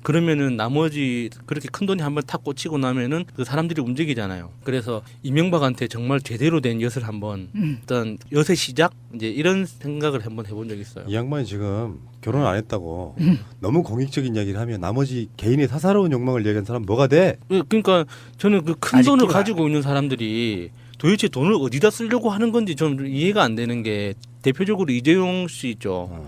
그러면은 나머지 그렇게 큰 돈이 한번 탁 꽂히고 나면은 그 사람들이 움직이잖아요. 그래서 이명박한테 정말 제대로 된 엿을 한번 어떤 엿의 시작 이제 이런 생각을 한번 해본 적이 있어요. 이 양반이 지금 결혼 안 했다고 너무 공익적인 이야기를 하면 나머지 개인의 사사로운 욕망을 얘기하는 사람 뭐가 돼? 그러니까 저는 그 큰 아직 돈을 기가- 가지고 있는 사람들이 도대체 돈을 어디다 쓰려고 하는 건지 좀 이해가 안 되는 게 대표적으로 이재용 씨 있죠.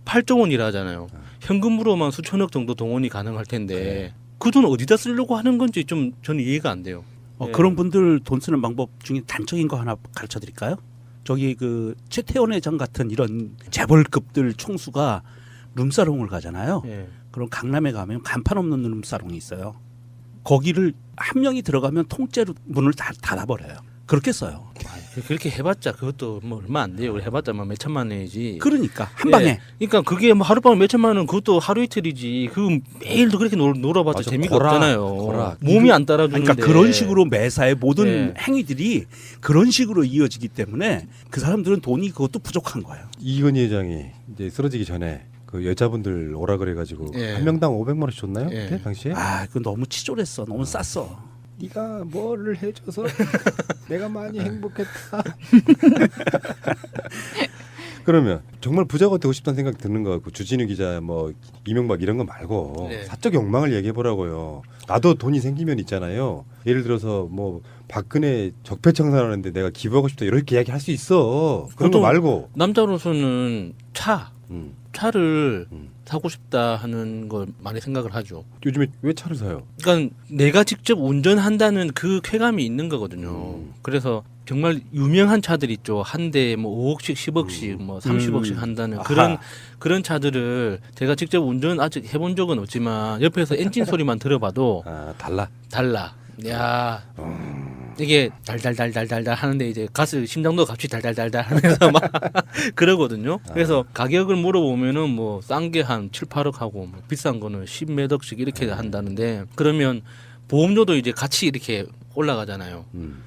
8조 원이라 하잖아요. 현금으로만 수천억 정도 동원이 가능할 텐데 그 돈 어디다 쓰려고 하는 건지 좀 저는 이해가 안 돼요. 예. 그런 분들 돈 쓰는 방법 중에 단적인 거 하나 가르쳐 드릴까요? 저기 그 최태원 회장 같은 이런 재벌급들 총수가 룸사롱을 가잖아요. 예. 그럼 강남에 가면 간판 없는 룸사롱이 있어요. 거기를 한 명이 들어가면 통째로 문을 다 닫아버려요. 그렇게 써요. 그렇게 해봤자 그것도 뭐 얼마 안 돼요. 해봤자 뭐 몇천만 원이지. 그러니까 한 방에 예. 그러니까 그게 뭐 하룻밤에 몇천만 원 그것도 하루 이틀이지. 그 매일도 그렇게 놀아봤자 맞아, 재미가 거라, 없잖아요. 거라. 몸이 안 따라주는데. 그러니까 그런 식으로 매사의 모든 예. 행위들이 그런 식으로 이어지기 때문에 그 사람들은 돈이 그것도 부족한 거예요. 이건희 회장이 이제 쓰러지기 전에 그 여자분들 오라 그래가지고 예. 한 명당 500만 원씩 줬나요? 예. 그때 당시에? 아, 그건 너무 치졸했어. 너무 쌌어. 네가 뭐를 해줘서 내가 많이 행복했다. 그러면 정말 부자가 되고 싶다는 생각이 드는 거 같고 주진우 기자 뭐 이명박 이런 거 말고 네. 사적 욕망을 얘기해 보라고요. 나도 돈이 생기면 있잖아요. 예를 들어서 뭐 박근혜 적폐청산하는데 내가 기부하고 싶다 이렇게 이야기할 수 있어. 그런 거 보통- 말고. 남자로서는 차를 음. 사고 싶다 하는 걸 많이 생각을 하죠. 요즘에 왜 차를 사요? 그러니까 내가 직접 운전한다는 그 쾌감이 있는 거거든요. 그래서 정말 유명한 차들 있죠. 한 대에 뭐 5억씩, 10억씩, 뭐 30억씩 한다는 아하. 그런 차들을 제가 직접 운전 아직 해본 적은 없지만 옆에서 엔진 소리만 들어봐도 아 달라. 달라. 야 이게 달달달달달달 하는데 이제 가스 심장도 같이 달달달달 하면서 막 그러거든요. 그래서 가격을 물어보면은 뭐 싼 게 한 7, 8억 하고 뭐 비싼 거는 10몇 억씩 이렇게 한다는데 그러면 보험료도 이제 같이 이렇게 올라가잖아요.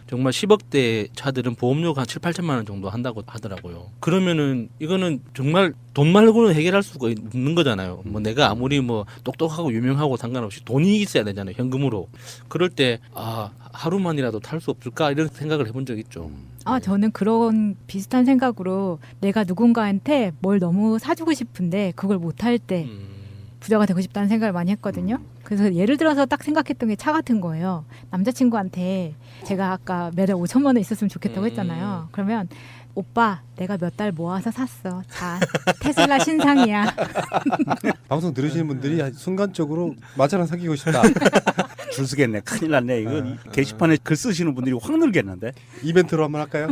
정말 10억대 차들은 보험료가 한 7, 8천만 원 정도 한다고 하더라고요. 그러면은 이거는 정말 돈 말고는 해결할 수가 없는 거잖아요. 뭐 내가 아무리 뭐 똑똑하고 유명하고 상관없이 돈이 있어야 되잖아요. 현금으로. 그럴 때 하루만이라도 탈 수 없을까 이런 생각을 해본 적 있죠. 저는 그런 비슷한 생각으로 내가 누군가한테 뭘 너무 사주고 싶은데 그걸 못할 때 부자가 되고 싶다는 생각을 많이 했거든요. 그래서 예를 들어서 딱 생각했던 게 차 같은 거예요. 남자친구한테 제가 아까 매달 5천만 원 있었으면 좋겠다고 했잖아요. 그러면 오빠 내가 몇 달 모아서 샀어. 자 테슬라 신상이야. 방송 들으시는 분들이 순간적으로 마차랑 사귀고 싶다. 줄 서겠네. 큰일 났네. 이거 게시판에 글 쓰시는 분들이 확 늘겠는데. 이벤트로 한번 할까요?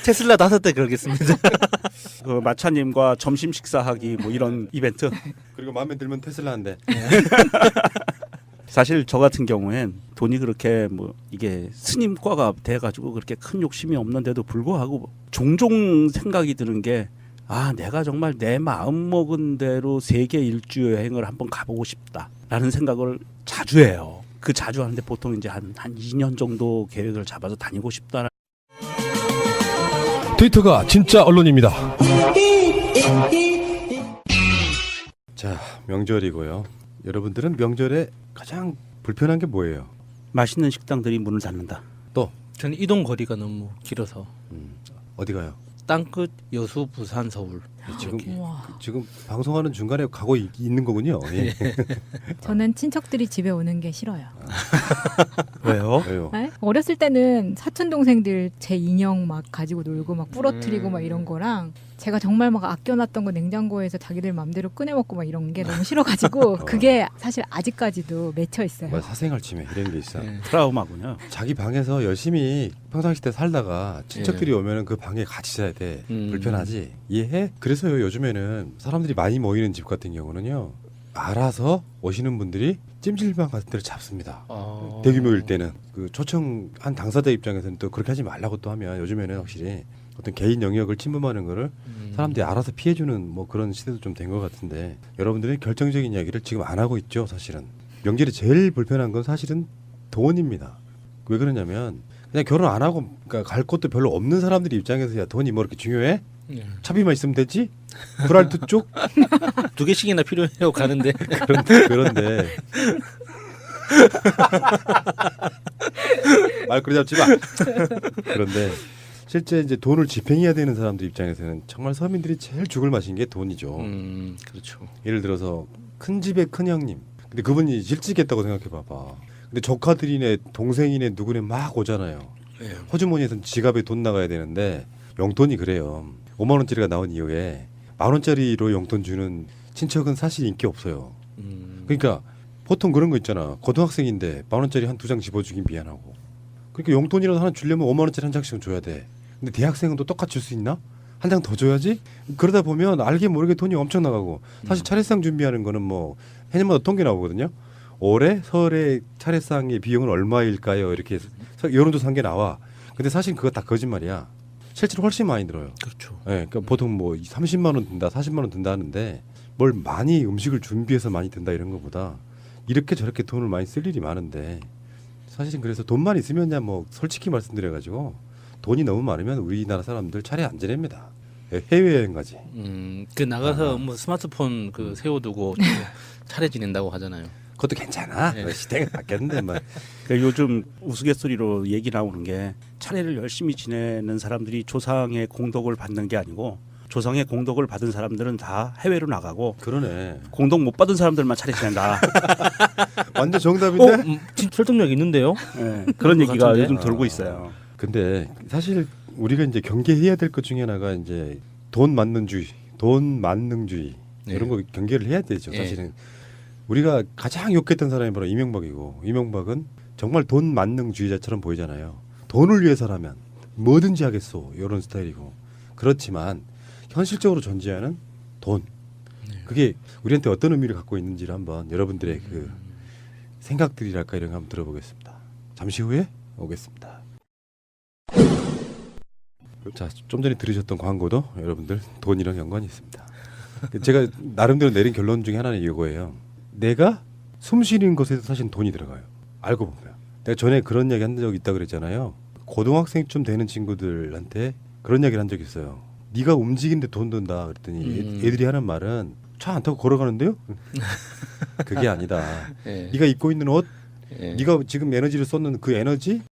테슬라 5대 그러겠습니다. 그 마차님과 점심 식사하기 뭐 이런 이벤트. 그리고 마음에 들면 테슬라 한대. 사실 저 같은 경우엔 돈이 그렇게 뭐 이게 스님과가 돼가지고 그렇게 큰 욕심이 없는데도 불구하고 종종 생각이 드는 게 내가 정말 내 마음 먹은 대로 세계 일주 여행을 한번 가보고 싶다라는 생각을 자주 해요. 그 자주 하는데 보통 이제 한 2년 정도 계획을 잡아서 다니고 싶다. 트위터가 진짜 언론입니다. 자 명절이고요. 여러분들은 명절에 가장 불편한 게 뭐예요? 맛있는 식당들이 문을 닫는다. 저는 이동 거리가 너무 길어서 어디 가요? 땅끝, 여수, 부산, 서울. 지금 우와. 지금 방송하는 중간에 가고 있는 거군요. 예. 저는 친척들이 집에 오는 게 싫어요. 왜요? 왜요? 네? 어렸을 때는 사촌 동생들 제 인형 막 가지고 놀고 막 부러뜨리고 막 이런 거랑 제가 정말 막 아껴놨던 거 냉장고에서 자기들 맘대로 꺼내 먹고 막 이런 게 너무 싫어가지고 그게 사실 아직까지도 맺혀 있어요. 뭐 사생활 침해 이런 게 있어. 네. 트라우마군요. 자기 방에서 열심히 평상시 때 살다가 친척들이 오면은 그 방에 같이 자야 돼. 불편하지. 이해해? 그래서요 요즘에는 사람들이 많이 모이는 집 같은 경우는요 알아서 오시는 분들이 찜질방 같은 데를 잡습니다. 대규모일 때는 그 초청한 당사자 입장에서는 또 그렇게 하지 말라고 또 하면 요즘에는 확실히 어떤 개인 영역을 침범하는 거를 사람들이 알아서 피해주는 뭐 그런 시대도 좀 된 것 같은데 여러분들이 결정적인 이야기를 지금 안 하고 있죠. 사실은 명절에 제일 불편한 건 사실은 돈입니다. 왜 그러냐면 그냥 결혼 안 하고 그러니까 갈 곳도 별로 없는 사람들 입장에서 야 돈이 뭐 이렇게 중요해? 네. 차비만 있으면 되지? 구랄트 쪽 2개씩이나 필요해요 가는데. 그런데 말꼬리 잡지 마. 그런데 실제 이제 돈을 집행해야 되는 사람들 입장에서는 정말 서민들이 제일 죽을 맛인 게 돈이죠. 그렇죠. 예를 들어서 큰 집의 큰 형님. 근데 그분이 실직했다고 생각해 봐봐. 근데 조카들이네 동생이네 누구네 막 오잖아요. 예. 호주머니에선 지갑에 돈 나가야 되는데 용돈이 그래요. 5만 원짜리가 나온 이후에 10,000원짜리로 용돈 주는 친척은 사실 인기 없어요. 그러니까 보통 그런 거 있잖아. 고등학생인데 10,000원짜리 한 2장 집어주긴 미안하고. 그러니까 용돈이라도 하나 주려면 5만 원짜리 한 장씩은 줘야 돼. 근데 대학생은 또 똑같이 줄 수 있나? 한 장 더 줘야지. 그러다 보면 알게 모르게 돈이 엄청 나가고 사실 차례상 준비하는 거는 뭐 해년마다 통계 나오거든요. 올해 설의 차례상의 비용은 얼마일까요? 이렇게 여론조사 한 게 나와. 근데 사실 그거 다 거짓말이야. 실제로 훨씬 많이 들어요. 그렇죠. 예, 그러니까 보통 뭐 30만 원 든다, 40만 원 든다 하는데 뭘 많이 음식을 준비해서 많이 든다 이런 것보다 이렇게 저렇게 돈을 많이 쓸 일이 많은데 사실은 그래서 돈만 있으면야 뭐 솔직히 말씀드려가지고 돈이 너무 많으면 우리나라 사람들 차례 안 지냅니다. 예, 해외여행 가지. 그 나가서 뭐 스마트폰 그 세워두고 또 차례 지낸다고 하잖아요. 그것도 괜찮아. 네. 시대가 바뀌었는데 뭐. 그러니까 요즘 우스갯소리로 얘기 나오는 게 차례를 열심히 지내는 사람들이 조상의 공덕을 받는 게 아니고 조상의 공덕을 받은 사람들은 다 해외로 나가고 그러네. 공덕 못 받은 사람들만 차례 지낸다. 완전 정답인데. 진짜 설득력 있는데요? 네, 그런 얘기가 같은데? 요즘 돌고 있어요. 근데 사실 우리가 이제 경계해야 될 것 중에 하나가 이제 돈 만능주의, 돈 만능주의 네. 이런 거 경계를 해야 되죠. 네. 사실은 우리가 가장 욕했던 사람이 바로 이명박이고 이명박은 정말 돈 만능주의자처럼 보이잖아요. 돈을 위해서라면 뭐든지 하겠소 이런 스타일이고 그렇지만 현실적으로 존재하는 돈 그게 우리한테 어떤 의미를 갖고 있는지를 한번 여러분들의 그 생각들이랄까 이런 거 한번 들어보겠습니다. 잠시 후에 오겠습니다. 자, 좀 전에 들으셨던 광고도 여러분들 돈이랑 연관이 있습니다. 제가 나름대로 내린 결론 중에 하나는 이거예요. 내가 숨 쉬는 것에도 사실 돈이 들어가요. 알고 보면. 내가 전에 그런 이야기 한 적이 있다 그랬잖아요. 고등학생쯤 되는 친구들한테 그런 이야기를 한 적이 있어요. 네가 움직이는데 돈 든다 그랬더니 애들이 하는 말은 차 안 타고 걸어가는데요? 그게 아니다. 예. 네가 입고 있는 옷, 예. 네가 지금 에너지를 쏟는 그 에너지